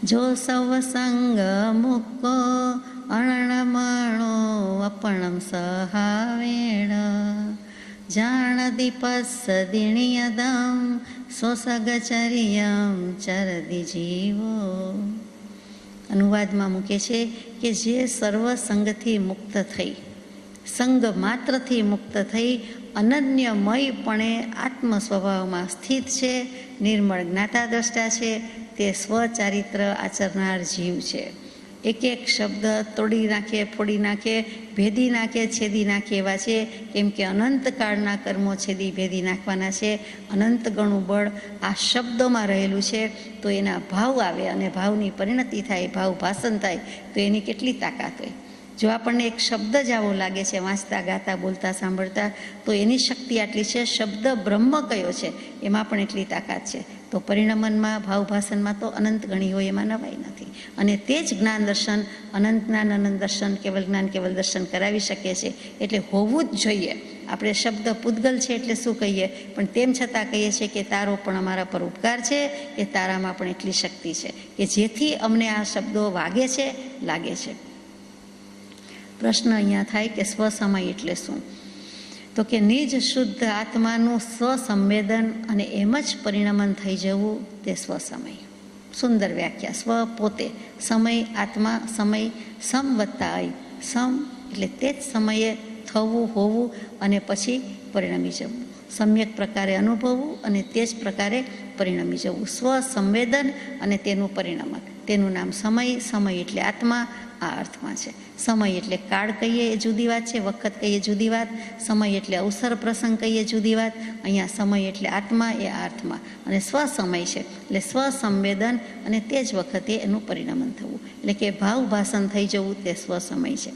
જો સૌ સંગ મુક્કો અણણમણો અપણમ સહાવેણ જાણ દીપસ દિણિયદમ સોસગચરિયમ ચરદી જીવો. અનુવાદમાં મૂકે છે કે જે સર્વ સંગથી મુક્ત થઈ, સંગ માત્રથી મુક્ત થઈ અનન્યમયપણે આત્મ સ્વભાવમાં સ્થિત છે, નિર્મળ જ્ઞાતા દ્રષ્ટા છે, તે સ્વચારિત્ર આચરનાર જીવ છે. એક એક શબ્દ તોડી નાખે, ફોડી નાખે, ભેદી નાખે, છેદી નાખે એવા છે. કેમ કે અનંતકાળના કર્મો છેદી ભેદી નાખવાના છે. અનંત ગણું બળ આ શબ્દોમાં રહેલું છે. તો એના ભાવ આવે અને ભાવની પરિણતિ થાય, ભાવ ભાષણ થાય તો એની કેટલી તાકાત હોય. જો આપણને એક શબ્દ જ આવો લાગે છે વાંચતા, ગાતા, બોલતા, સાંભળતા, તો એની શક્તિ આટલી છે. શબ્દ બ્રહ્મ કયો છે એમાં પણ એટલી તાકાત છે. તો પરિણમનમાં, ભાવ ભાષણમાં તો અનંત ગણી હોય એમાં નવાઈ નથી. અને તે જ જ્ઞાન દર્શન, અનંત જ્ઞાન, અનંત દર્શન, કેવલ જ્ઞાન, કેવલ દર્શન કરાવી શકે છે. એટલે હોવું જ જોઈએ. આપણે શબ્દ પૂતગલ છે એટલે શું કહીએ, પણ તેમ છતાં કહીએ છીએ કે તારો પણ અમારા પર ઉપકાર છે, કે તારામાં પણ એટલી શક્તિ છે કે જેથી અમને આ શબ્દો વાગે છે, લાગે છે. પ્રશ્ન અહીંયા થાય કે સ્વસમય એટલે શું? તો કે નિજ શુદ્ધ આત્માનું સ્વસંવેદન અને એમ જ પરિણમન થઈ જવું તે સ્વસમય. સુંદર વ્યાખ્યા. સ્વ પોતે, સમય આત્મા, સમય સમ વત્તા અય. સમ એટલે તે જ સમયે થવું, હોવું અને પછી પરિણમી જવું. સમ્યક પ્રકારે અનુભવવું અને તે જ પ્રકારે પરિણમી જવું. સ્વસંવેદન અને તેનું પરિણમન, તેનું નામ સમય. સમય એટલે આત્મા, આ અર્થમાં છે. સમય એટલે કાળ કહીએ એ જુદી વાત છે, વખત કહીએ જુદી વાત. સમય એટલે અવસર પ્રસંગ કહીએ જુદી વાત. અહીંયા સમય એટલે આત્મા, એ આ અર્થમાં. અને સ્વસમય છે એટલે સ્વસંવેદન અને તે જ વખતે એનું પરિણમન થવું, એટલે કે ભાવ ભાષણ થઈ જવું તે સ્વસમય છે.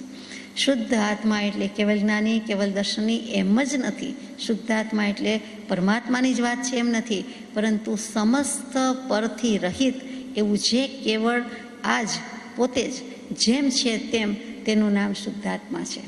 શુદ્ધ આત્મા એટલે કેવલ જ્ઞાની, કેવલ દર્શની એમ જ નથી. શુદ્ધ આત્મા એટલે પરમાત્માની જ વાત છે એમ નથી, પરંતુ સમસ્ત પરથી રહિત એવું જે કેવળ આ જ પોતે જ જેમ છે તેમ, તેનું નામ શુદ્ધાત્મા છે.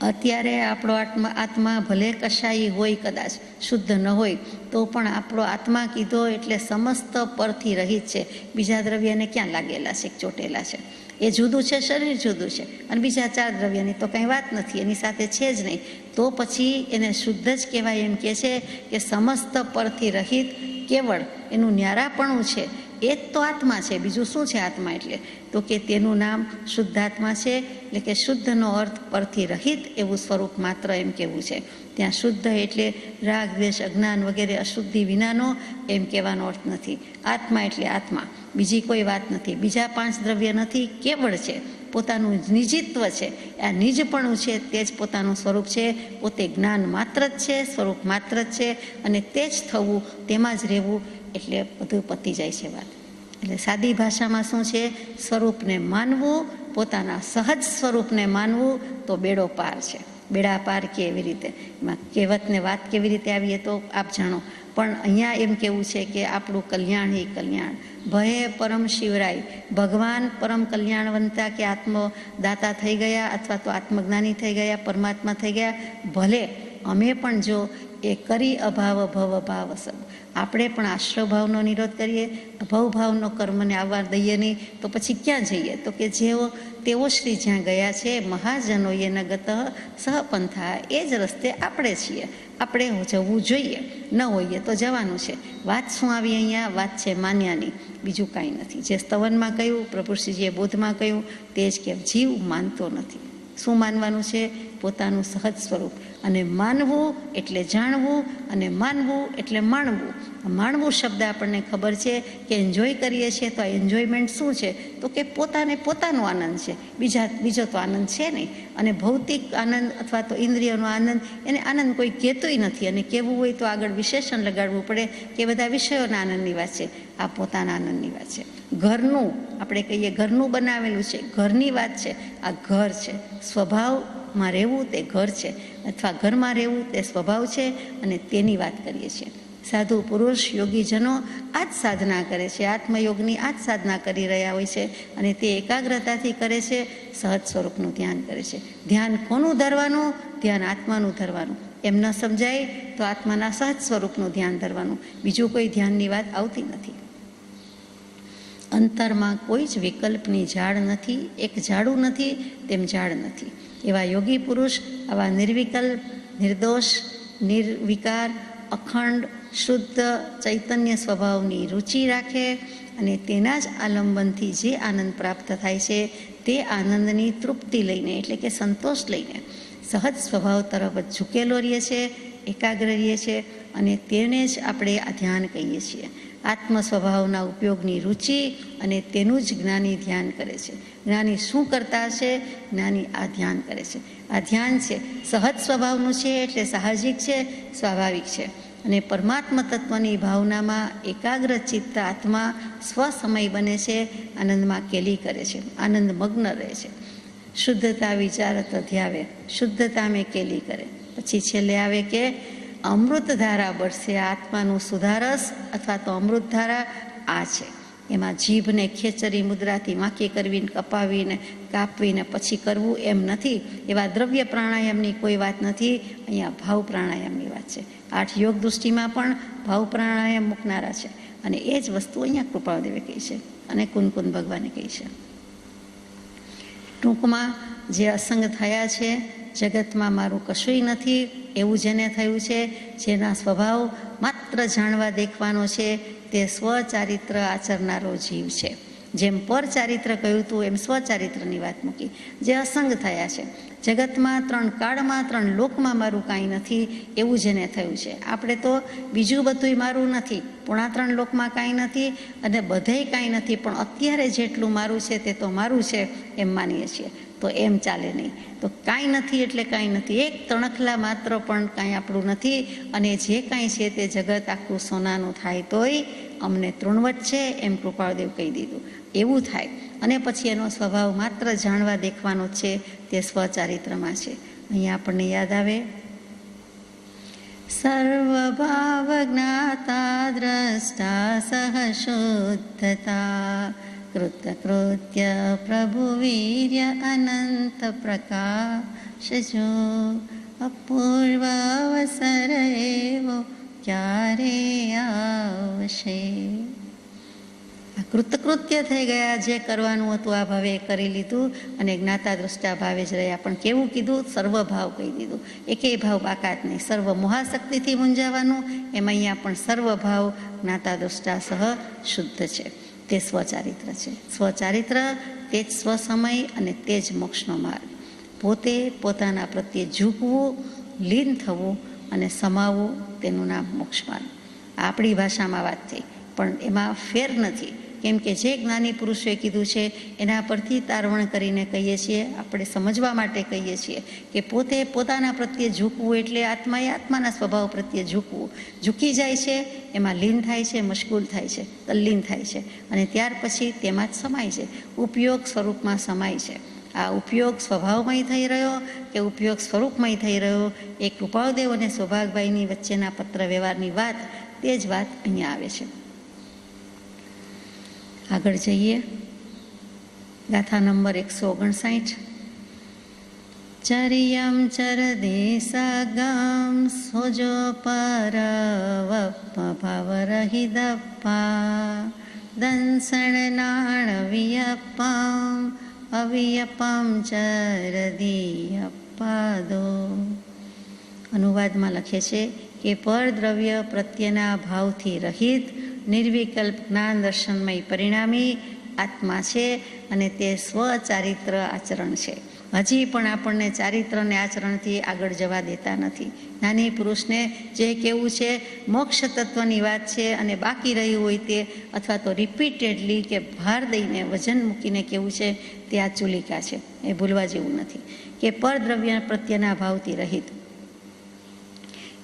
અત્યારે આપણો આત્મા ભલે કશાયી હોય, કદાચ શુદ્ધ ન હોય, તો પણ આપણો આત્મા કીધો એટલે સમસ્ત પરથી રહિત છે. બીજા દ્રવ્યને ક્યાં લાગેલા છે, ચોટેલા છે, એ જુદું છે, શરીર જુદું છે. અને બીજા 4 દ્રવ્યની તો કંઈ વાત નથી, એની સાથે છે જ નહીં. તો પછી એને શુદ્ધ જ કહેવાય. એમ કહે છે કે સમસ્ત પરથી રહિત કેવળ એનું ન્યારાપણું છે, એ જ તો આત્મા છે. બીજું શું છે આત્મા એટલે? તો કે તેનું નામ શુદ્ધાત્મા છે. એટલે કે શુદ્ધનો અર્થ પરથી રહિત એવું સ્વરૂપ માત્ર એમ કહેવું છે. ત્યાં શુદ્ધ એટલે રાગ, દ્વેષ, અજ્ઞાન વગેરે અશુદ્ધિ વિનાનો એમ કહેવાનો અર્થ નથી. આત્મા એટલે આત્મા, બીજી કોઈ વાત નથી, બીજા 5 દ્રવ્ય નથી, કેવળ છે. પોતાનું નિજિત્વ છે, આ નિજપણું છે, તે જ પોતાનું સ્વરૂપ છે. પોતે જ્ઞાન માત્ર જ છે, સ્વરૂપ માત્ર જ છે, અને તે જ થવું, તેમાં જ રહેવું, એટલે બધું પતી જાય છે વાત. એટલે સાદી ભાષામાં શું છે? સ્વરૂપને માનવું, પોતાના સહજ સ્વરૂપને માનવું તો બેડો પાર છે. બેડા પાર કે એવી રીતે, એમાં કહેવતને વાત કેવી રીતે આવીએ તો આપ જાણો. પણ અહીંયા એમ કેવું છે કે આપણું કલ્યાણ એ કલ્યાણ. ભયે પરમ શિવરાય, ભગવાન પરમ કલ્યાણવંતા કે આત્મદાતા થઈ ગયા, અથવા તો આત્મજ્ઞાની થઈ ગયા, પરમાત્મા થઈ ગયા. ભલે અમે પણ જો એ કરી અભાવ ભવ ભાવ સબ, આપણે પણ આશ્રવ ભાવનો નિરોધ કરીએ, ભવભાવનો કર્મને આવવા દઈએ નહીં, તો પછી ક્યાં જઈએ? તો કે તેઓ શ્રી જ્યાં ગયા છે, મહાજનોએ ન ગત સહપંથા, એ જ રસ્તે આપણે છીએ. આપણે જવું જોઈએ, ન હોઈએ તો જવાનું છે. વાત શું આવી અહીંયા? વાત છે માન્યાની, બીજું કાંઈ નથી. જે સ્તવનમાં કહ્યું, પ્રભુશ્રીજીએ બોધમાં કહ્યું, તે જ કે જીવ માનતો નથી. શું માનવાનું છે? પોતાનું સહજ સ્વરૂપ. અને માનવું એટલે જાણવું, અને માનવું એટલે માણવું. માણવું શબ્દ આપણને ખબર છે કે એન્જોય કરીએ છીએ, તો આ એન્જોયમેન્ટ શું છે? તો કે પોતાનો આનંદ છે, બીજો તો આનંદ છે નહીં. અને ભૌતિક આનંદ અથવા તો ઇન્દ્રિયનો આનંદ, એને આનંદ કોઈ કહેતોય નથી. અને કહેવું હોય તો આગળ વિશેષણ લગાડવું પડે કે બધા વિષયોના આનંદની વાત છે. આ પોતાના આનંદની વાત છે. ઘરનું, આપણે કહીએ ઘરનું બનાવેલું છે, ઘરની વાત છે. આ ઘર છે. સ્વભાવમાં રહેવું તે ઘર છે, અથવા ઘરમાં રહેવું તે સ્વભાવ છે, અને તેની વાત કરીએ છીએ. સાધુ પુરુષ યોગીજનો આ જ સાધના કરે છે, આત્મયોગની આ જ સાધના કરી રહ્યા હોય છે. અને તે એકાગ્રતાથી કરે છે, સહજ સ્વરૂપનું ધ્યાન કરે છે. ધ્યાન કોનું ધરવાનું? ધ્યાન આત્માનું ધરવાનું. એમ ન સમજાય તો આત્માના સહજ સ્વરૂપનું ધ્યાન ધરવાનું. બીજું કોઈ ધ્યાનની વાત આવતી નથી. અંતરમાં કોઈ જ વિકલ્પની ઝાડ નથી, એક ઝાડું નથી તેમ ઝાડ નથી. એવા યોગી પુરુષ આવા નિર્વિકલ્પ, નિર્દોષ, નિર્વિકાર, અખંડ, શુદ્ધ ચૈતન્ય સ્વભાવની રુચિ રાખે અને તેના જ આલંબનથી જે આનંદ પ્રાપ્ત થાય છે તે આનંદની તૃપ્તિ લઈને, એટલે કે સંતોષ લઈને સહજ સ્વભાવ તરફ જ ઝૂકેલો રહીએ છે, એકાગ્ર રહીએ છે અને તેને જ આપણે આ ધ્યાન કહીએ છીએ. આત્મ સ્વભાવના ઉપયોગની રુચિ અને તેનું જ જ્ઞાની ધ્યાન કરે છે. જ્ઞાની શું કરતા હશે? જ્ઞાની આ ધ્યાન કરે છે. આ ધ્યાન છે સહજ સ્વભાવનું છે, એટલે સાહજિક છે, સ્વાભાવિક છે અને પરમાત્મા તત્વની ભાવનામાં એકાગ્ર ચિત્ત આત્મા સ્વસમય બને છે, આનંદમાં કેલી કરે છે, આનંદ મગ્ન રહે છે. શુદ્ધતા વિચારત ધ્યાવે, શુદ્ધતા મેં કેલી કરે. પછી છેલ્લે આવે કે અમૃતધારા બળશે. આત્માનું સુધારસ અથવા તો અમૃતધારા આ છે. એમાં જીભને ખેચરી મુદ્રાથી વાંકી કરવીને, કપાવીને, કાપવીને પછી કરવું એમ નથી. એવા દ્રવ્ય પ્રાણાયામની કોઈ વાત નથી. અહીંયા ભાવ પ્રાણાયામની વાત છે. 8 યોગ દૃષ્ટિમાં પણ ભાવ પ્રાણાયામ મૂકનારા છે અને એ જ વસ્તુ અહીંયા કૃપાળદેવે કહી છે અને કુનકુન ભગવાને કહી છે. ટૂંકમાં જે અસંગ થયા છે, જગતમાં મારું કશુંય નથી એવું જેને થયું છે, જેના સ્વભાવ માત્ર જાણવા દેખવાનો છે, તે સ્વચારિત્ર આચરનારો જીવ છે. જેમ પરચારિત્ર કહ્યું હતું એમ સ્વચારિત્રની વાત મૂકી. જે અસંગ થયા છે, જગતમાં 3 કાળમાં 3 લોકમાં મારું કાંઈ નથી એવું જેને થયું છે. આપણે તો બીજું બધુંય મારું નથી, પૂણા 3 લોકમાં કાંઈ નથી અને બધેય કાંઈ નથી, પણ અત્યારે જેટલું મારું છે તે તો મારું છે એમ માનીએ છીએ. તો એમ ચાલે નહીં. તો કાંઈ નથી એટલે કાંઈ નથી, એક તણખલા માત્ર પણ કાંઈ આપણું નથી અને જે કાંઈ છે તે જગત આખું સોનાનું થાય તોય અમને તૃણવત છે એમ કૃપાળદેવ કહી દીધું. એવું થાય અને પછી એનો સ્વભાવ માત્ર જાણવા દેખવાનો છે, તે સ્વચારિત્રમાં છે. અહીંયા આપણને યાદ આવે સર્વભાવ જ્ઞાતા દ્રષ્ટા સહશુદ્ધતા કૃતકૃત્ય પ્રભુવીર્ય અનંત પ્રકાશજો અપૂર્વ અવસર એવો ક્યારે આવશે. આ કૃતકૃત્ય થઈ ગયા. જે કરવાનું હતું આ ભાવે કરી લીધું અને જ્ઞાતા દ્રષ્ટા ભાવે જ રહ્યા. પણ કેવું કીધું? સર્વભાવ કહી દીધું. એકેય ભાવ બાકાત નહીં. સર્વ મોહાશક્તિથી મૂંઝાવાનું, એમાં અહીંયા પણ સર્વભાવ જ્ઞાતા દ્રષ્ટા સહ શુદ્ધ છે. તે સ્વચારિત્ર છે. સ્વચારિત્ર તે જ સ્વસમય અને તે જ મોક્ષનો માર્ગ. પોતે પોતાના પ્રત્યે ઝૂકવું, લીન થવું અને સમાવવું, તેનું નામ મોક્ષ માર્ગ. આપણી ભાષામાં વાત થઈ પણ એમાં ફેર નથી. કેમ કે જે જ્ઞાની પુરુષોએ કીધું છે એના પરથી તારવણ કરીને કહીએ છીએ, આપણે સમજવા માટે કહીએ છીએ કે પોતે પોતાના પ્રત્યે ઝૂકવું એટલે આત્માએ આત્માના સ્વભાવ પ્રત્યે ઝૂકવું. ઝૂકી જાય છે, એમાં લીન થાય છે, મશગુલ થાય છે, તલ્લીન થાય છે અને ત્યાર પછી તેમાં જ સમાય છે, ઉપયોગ સ્વરૂપમાં સમાય છે. આ ઉપયોગ સ્વભાવમય થઈ રહ્યો કે ઉપયોગ સ્વરૂપમય થઈ રહ્યો, એ કૃપાળદેવ અને સૌભાગભાઈની વચ્ચેના પત્ર વ્યવહારની વાત, તે જ વાત અહીંયા આવે છે. આગળ જઈએ. ગાથા નંબર 159. ચરિયમ ચરદેશગમ સોજો પરવપ ભવરહિદપ્પા દંસણ નાણવિયપમ અવિયપમ ચરદીયપાદો. અનુવાદમાં લખે છે કે પરદ્રવ્ય પ્રત્યેના ભાવથી રહિત નિર્વિકલ્પ જ્ઞાન દર્શનમય પરિણામી આત્મા છે અને તે સ્વચારિત્ર આચરણ છે. હજી પણ આપણને ચારિત્ર અને આચરણથી આગળ જવા દેતા નથી. જ્ઞાની પુરુષને જે કહેવું છે મોક્ષ તત્વની વાત છે અને બાકી રહ્યું હોય તે, અથવા તો રિપીટેડલી કે ભાર દઈને વજન મૂકીને કહેવું છે, તે આ ચુલિકા છે. એ ભૂલવા જેવું નથી કે પરદ્રવ્ય પ્રત્યેના ભાવથી રહિત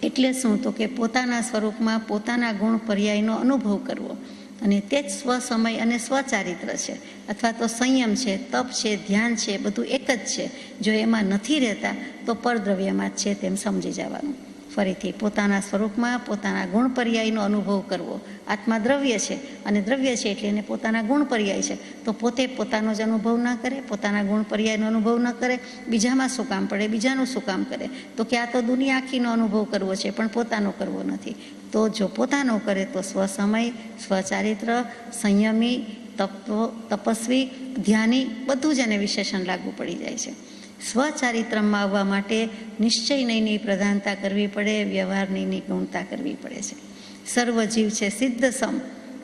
એટલે શું? તો કે પોતાના સ્વરૂપમાં પોતાના ગુણ પર્યાયનો અનુભવ કરવો અને તે જ સ્વસમય અને સ્વચારિત્ર છે, અથવા તો સંયમ છે, તપ છે, ધ્યાન છે, બધું એક જ છે. જો એમાં નથી રહેતા તો પરદ્રવ્યમાં જ છે તેમ સમજી જવાનું. ફરીથી પોતાના સ્વરૂપમાં પોતાના ગુણ પર્યાયનો અનુભવ કરવો. આત્મા દ્રવ્ય છે અને દ્રવ્ય છે એટલે એને પોતાના ગુણ પર્યાય છે, તો પોતે પોતાનો જ અનુભવ ન કરે, પોતાના ગુણ પર્યાયનો અનુભવ ન કરે, બીજામાં શું કામ પડે, બીજાનું શું કામ કરે? તો કે આ તો દુનિયા આખીનો અનુભવ કરવો છે પણ પોતાનો કરવો નથી. તો જો પોતાનો કરે તો સ્વસમય, સ્વચારિત્ર, સંયમી, તપસ્વી, ધ્યાની બધું જ એને વિશેષણ લાગુ પડી જાય છે. સ્વચારિત્રમાં આવવા માટે નિશ્ચયનયની પ્રધાનતા કરવી પડે, વ્યવહારની ગુણતા કરવી પડે છે. સર્વ જીવ છે સિદ્ધ સમ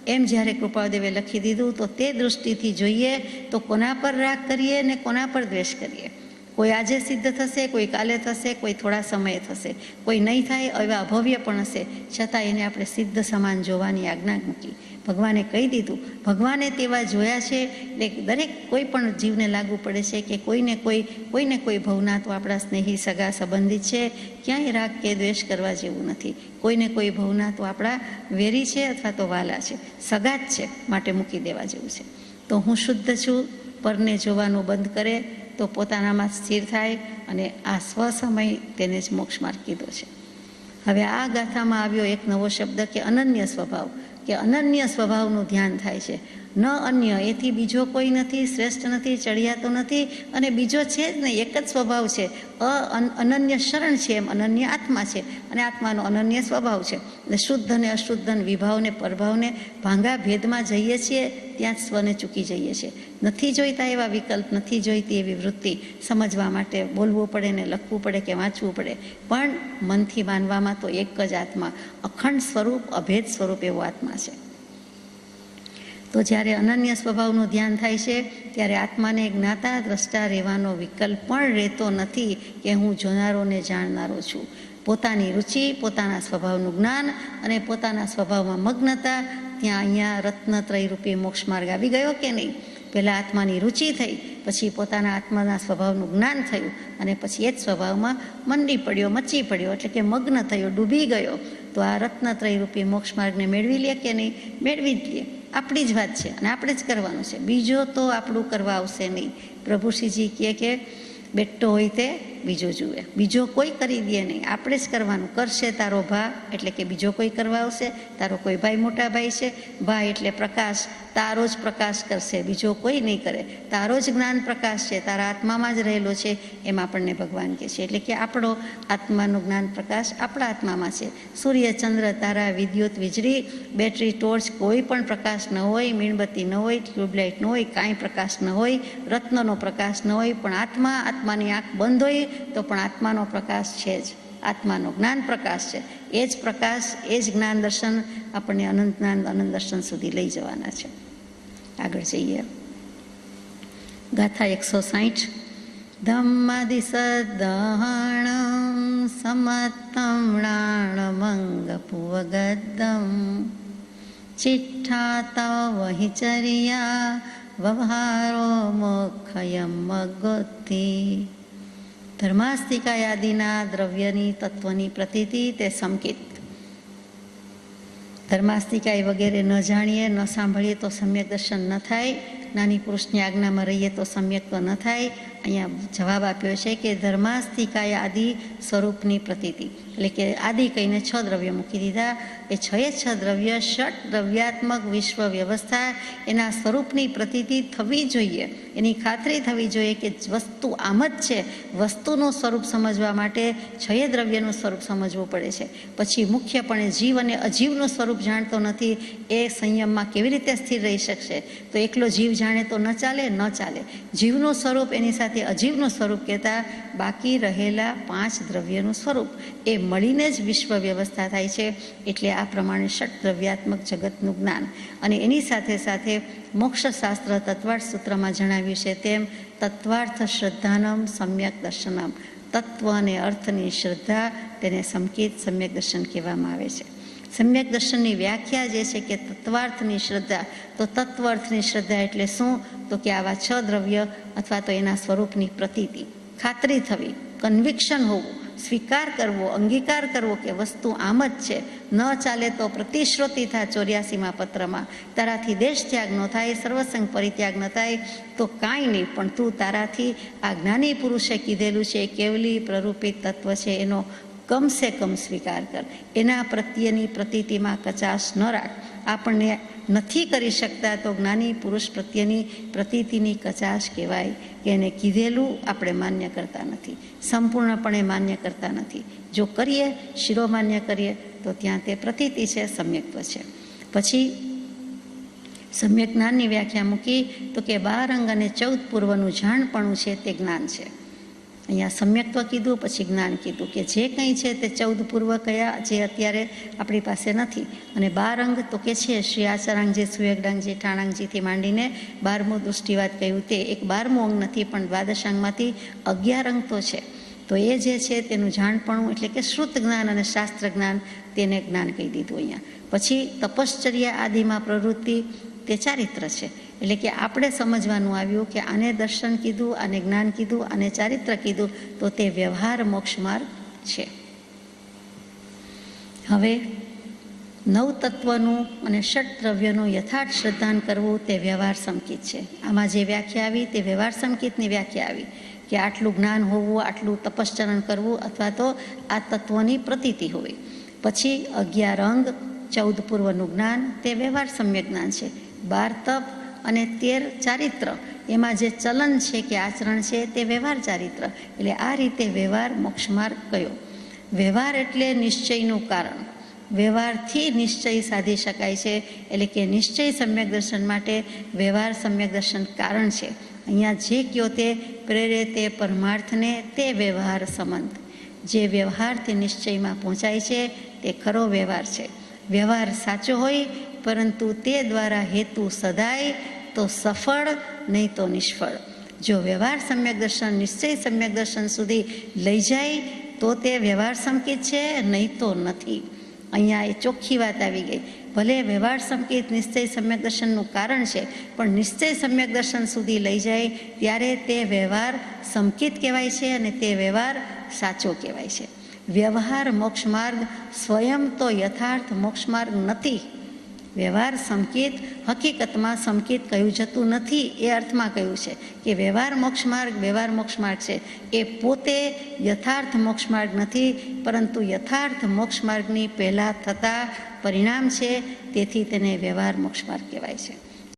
એમ જ્યારે કૃપાદેવે લખી દીધું તો તે દૃષ્ટિથી જોઈએ તો કોના પર રાગ કરીએ ને કોના પર દ્વેષ કરીએ. કોઈ આજે સિદ્ધ થશે, કોઈ કાલે થશે, કોઈ થોડા સમયે થશે, કોઈ નહીં થાય એવા અભવ્ય પણ હશે, છતાં એને આપણે સિદ્ધ સમાન જોવાની આજ્ઞા મૂકી. ભગવાને કહી દીધું, ભગવાને તેવા જોયા છે એટલે દરેક કોઈ પણ જીવને લાગુ પડે છે કે કોઈને કોઈ ભવના તો આપણા સ્નેહી સગા સંબંધિત છે, ક્યાંય રાગ કે દ્વેષ કરવા જેવું નથી. કોઈને કોઈ ભવના તો આપણા વેરી છે અથવા તો વાલા છે, સગા જ છે, માટે મૂકી દેવા જેવું છે. તો હું શુદ્ધ છું પરને જોવાનું બંધ કરે તો પોતાનામાં સ્થિર થાય અને આ સ્વસમય તેને જ મોક્ષ માર્ગ કીધો છે. હવે આ ગાથામાં આવ્યો એક નવો શબ્દ કે અનન્ય સ્વભાવ, કે અનન્ય સ્વભાવનું ધ્યાન થાય છે. ન અન્ય એથી બીજો કોઈ નથી, શ્રેષ્ઠ નથી, ચડિયાતો નથી અને બીજો છે જ નહીં, એક જ સ્વભાવ છે. અનન્ય શરણ છે એમ અનન્ય આત્મા છે અને આત્માનો અનન્ય સ્વભાવ છે. એટલે શુદ્ધ અને અશુદ્ધ વિભાવને પરભાવને ભાંગા ભેદમાં જઈએ છીએ ત્યાં જ સ્વને ચૂકી જઈએ છીએ. નથી જોઈતા એવા વિકલ્પ, નથી જોઈતી એવી વૃત્તિ સમજવા માટે બોલવું પડે ને લખવું પડે કે વાંચવું પડે, પણ મનથી માનવામાં તો એક જ આત્મા, અખંડ સ્વરૂપ, અભેદ સ્વરૂપ એવો આત્મા છે. તો જ્યારે અનન્ય સ્વભાવનું ધ્યાન થાય છે ત્યારે આત્માને જ્ઞાતા દ્રષ્ટા રહેવાનો વિકલ્પ પણ રહેતો નથી કે હું જોનારોને જાણનારો છું. પોતાની રુચિ, પોતાના સ્વભાવનું જ્ઞાન અને પોતાના સ્વભાવમાં મગ્નતા, ત્યાં અહીંયા રત્નત્રય રૂપી મોક્ષ માર્ગ આવી ગયો કે નહીં? પહેલાં આત્માની રુચિ થઈ, પછી પોતાના આત્માના સ્વભાવનું જ્ઞાન થયું અને પછી એ જ સ્વભાવમાં મંડી પડ્યો, મચી પડ્યો, એટલે કે મગ્ન થયો, ડૂબી ગયો. તો આ રત્નત્રય રૂપી મોક્ષ માર્ગને મેળવી લે કે નહીં? મેળવી જ લે. આપણી જ વાત છે અને આપણે જ કરવાનું છે, બીજો તો આપણું કરવા આવશે નહીં. પ્રભુ શ્રીજી કહે કે બેઠો હોય તે બીજો જુએ, બીજો કોઈ કરી દે નહીં, આપણે જ કરવાનું. કરશે તારો ભા એટલે કે બીજો કોઈ કરવા આવશે, તારો કોઈ ભાઈ મોટા ભાઈ છે, ભા એટલે પ્રકાશ, તારો જ પ્રકાશ કરશે, બીજો કોઈ નહીં કરે. તારો જ જ્ઞાન પ્રકાશ છે, તારા આત્મામાં જ રહેલો છે એમ આપણને ભગવાન કહે છે. એટલે કે આપણો આત્માનો જ્ઞાન પ્રકાશ આપણા આત્મામાં છે. સૂર્ય, ચંદ્ર, તારા, વિદ્યુત, વીજળી, બેટરી, ટોર્ચ, કોઈ પણ પ્રકાશ ન હોય, મીણબત્તી ન હોય, ટ્યુબલાઇટ ન હોય, કાંઈ પ્રકાશ ન હોય, રત્નનો પ્રકાશ ન હોય, પણ આત્માની આંખ બંધ હોય તો પણ આત્માનો પ્રકાશ છે જ. આત્માનો જ્ઞાન પ્રકાશ છે. એ જ પ્રકાશ, એ જ જ્ઞાન દર્શન આપણને અનંત જ્ઞાન, અનંત દર્શન સુધી લઈ જવાના છે. આગળ જઈએ. ગાથા 160. ધમ્માદિ સદ્દહણં સમત્તમ્ણાણમંગ પુવગદ્દમ ચિઠ્ઠા તવ વહિચર્યા વ્યવહારો મોક્ષયમ મગોત્તિ. ધર્માસ્તિકા આદિના દ્રવ્યની તત્વની પ્રતીતિ તે સંકિત. ધર્માસ્તિકાય વગેરે ન જાણીએ, ન સાંભળીએ તો સમ્યક દર્શન ન થાય. નાની પુરુષની આજ્ઞામાં રહીએ તો સમ્યક તો ન થાય. અહીંયા જવાબ આપ્યો છે કે ધર્માસ્તિકાય આદિ સ્વરૂપની પ્રતીતિ, એટલે કે આદિ કહીને 6 દ્રવ્ય મૂકી દીધા. એ 6 દ્રવ્ય ષટ દ્રવ્યાત્મક વિશ્વ વ્યવસ્થા એના સ્વરૂપની પ્રતીતિ થવી જોઈએ, એની ખાતરી થવી જોઈએ કે વસ્તુ આમ જ છે. વસ્તુનું સ્વરૂપ સમજવા માટે 6 દ્રવ્યનું સ્વરૂપ સમજવું પડે છે. પછી મુખ્યપણે જીવ અને અજીવનું સ્વરૂપ જાણતો નથી, એ સંયમમાં કેવી રીતે સ્થિર રહી શકશે? તો એકલો જીવ જાણે તો ન ચાલે. જીવનું સ્વરૂપ એની સાથે અજીવનું સ્વરૂપ કહેતા બાકી રહેલા 5 દ્રવ્યનું સ્વરૂપ એ મળીને જ વિશ્વ વ્યવસ્થા થાય છે. એટલે આ પ્રમાણે ષટ દ્રવ્યાત્મક જગતનું જ્ઞાન અને એની સાથે સાથે મોક્ષશાસ્ત્ર તત્વાર્થ સૂત્રમાં જણાવ્યું છે તેમ તત્વાર્થ શ્રદ્ધાનમ સમ્યક દર્શનમ. તત્વ અને અર્થની શ્રદ્ધા તેને સંકેત સમ્યક દર્શન કહેવામાં આવે છે. સમ્યક દર્શનની વ્યાખ્યા જે છે કે તત્વાર્થની શ્રદ્ધા. તો તત્વ અર્થની શ્રદ્ધા એટલે શું? તો કે આવા 6 દ્રવ્ય અથવા તો એના સ્વરૂપની પ્રતીતિ, ખાતરી થવી, કન્વિક્શન હોવું, સ્વીકાર કરવો, અંગીકાર કરવો કે વસ્તુ આમ જ છે. ન ચાલે તો પ્રતિશ્રુતિ થા 84મા પત્રમાં, તારાથી દેશ ત્યાગ ન થાય, સર્વસંગ પરિત્યાગ ન થાય તો કાંઈ નહીં, પણ તું તારાથી આ જ્ઞાની પુરુષે કીધેલું છે કેવલી પ્રરૂપિત તત્વ છે એનો કમસે કમ સ્વીકાર કર. એના પ્રત્યેની પ્રતીતિમાં કચાશ ન રાખ. આપણને નથી કરી શકતા તો જ્ઞાની પુરુષ પ્રત્યેની પ્રતીતિની કચાશ કહેવાય કે એને કીધેલું આપણે માન્ય કરતા નથી, સંપૂર્ણપણે માન્ય કરતા નથી. જો કરીએ, શિરોમાન્ય કરીએ તો ત્યાં તે પ્રતીતિ છે, સમ્યક્ત્વ છે. પછી સમ્યક જ્ઞાનની વ્યાખ્યા મૂકી તો કે 12 અંગ અને 14 પૂર્વનું જાણપણું છે તે જ્ઞાન છે. અહીંયા સમ્યક્ત્વ કીધું, પછી જ્ઞાન કીધું કે જે કંઈ છે તે 14 પૂર્વ કયા જે અત્યારે આપણી પાસે નથી, અને 12 અંગ તો કે છે શ્રી આચરાંગજી, સુયગડાંગજી, ઠાણાંગજીથી માંડીને 12મું દૃષ્ટિવાદ કહ્યું તે એક 12મું અંગ નથી, પણ દ્વાદશાંગમાંથી 11 અંગ તો છે. તો એ જે છે તેનું જાણપણું એટલે કે શ્રુત જ્ઞાન અને શાસ્ત્ર જ્ઞાન, તેને જ્ઞાન કહી દીધું અહીંયા. પછી તપશ્ચર્યા આદિમાં પ્રવૃત્તિ તે ચારિત્ર છે. એટલે કે આપણે સમજવાનું આવ્યું કે આને દર્શન કીધું, આને જ્ઞાન કીધું, આને ચારિત્ર કીધું, તો તે વ્યવહાર મોક્ષ માર્ગ છે. હવે 9 તત્વનું અને ષટ દ્રવ્યનું યથાર્થ શ્રદ્ધાન કરવું તે વ્યવહાર સંકિત છે. આમાં જે વ્યાખ્યા આવી તે વ્યવહાર સંકિતની વ્યાખ્યા આવી કે આટલું જ્ઞાન હોવું, આટલું તપશ્ચરણ કરવું, અથવા તો આ તત્વોની પ્રતીતિ હોવી. પછી 11 અંગ, 14 પૂર્વનું જ્ઞાન તે વ્યવહાર સમ્યક જ્ઞાન છે. 12 તપ અને 13 ચારિત્ર, એમાં જે ચલન છે કે આચરણ છે તે વ્યવહાર ચારિત્ર. એટલે આ રીતે વ્યવહાર મોક્ષ માર્ગ કયો. વ્યવહાર એટલે નિશ્ચયનું કારણ. વ્યવહારથી નિશ્ચય સાધી શકાય છે. એટલે કે નિશ્ચય સમ્યક દર્શન માટે વ્યવહાર સમ્યક દર્શન કારણ છે. અહીંયા જે કયો તે પ્રેરે તે પરમાર્થને તે વ્યવહાર સંબંધ. જે વ્યવહારથી નિશ્ચયમાં પહોંચાય છે તે ખરો વ્યવહાર છે. વ્યવહાર સાચો હોય પરંતુ તે દ્વારા હેતુ સદાય તો સફળ, નહીં તો નિષ્ફળ. જો વ્યવહાર સમ્યક દર્શન નિશ્ચય સમ્યક દર્શન સુધી લઈ જાય તો તે વ્યવહાર સંકેત છે, નહીં તો નથી. અહીંયા એ ચોખ્ખી વાત આવી ગઈ. ભલે વ્યવહાર સંકેત નિશ્ચય સમ્યક દર્શનનું કારણ છે, પણ નિશ્ચય સમ્યક દર્શન સુધી લઈ જાય ત્યારે તે વ્યવહાર સંકેત કહેવાય છે અને તે વ્યવહાર સાચો કહેવાય છે. વ્યવહાર મોક્ષ માર્ગ સ્વયં તો યથાર્થ મોક્ષ માર્ગ નથી. વ્યવહાર સંકેત હકીકતમાં સંકેત કહ્યું જતું નથી, એ અર્થમાં કહ્યું છે કે વ્યવહાર મોક્ષ માર્ગ છે. એ પોતે યથાર્થ મોક્ષ માર્ગ નથી, પરંતુ યથાર્થ મોક્ષ માર્ગની પહેલાં થતા પરિણામ છે. તેથી તેને વ્યવહાર મોક્ષ માર્ગ કહેવાય છે.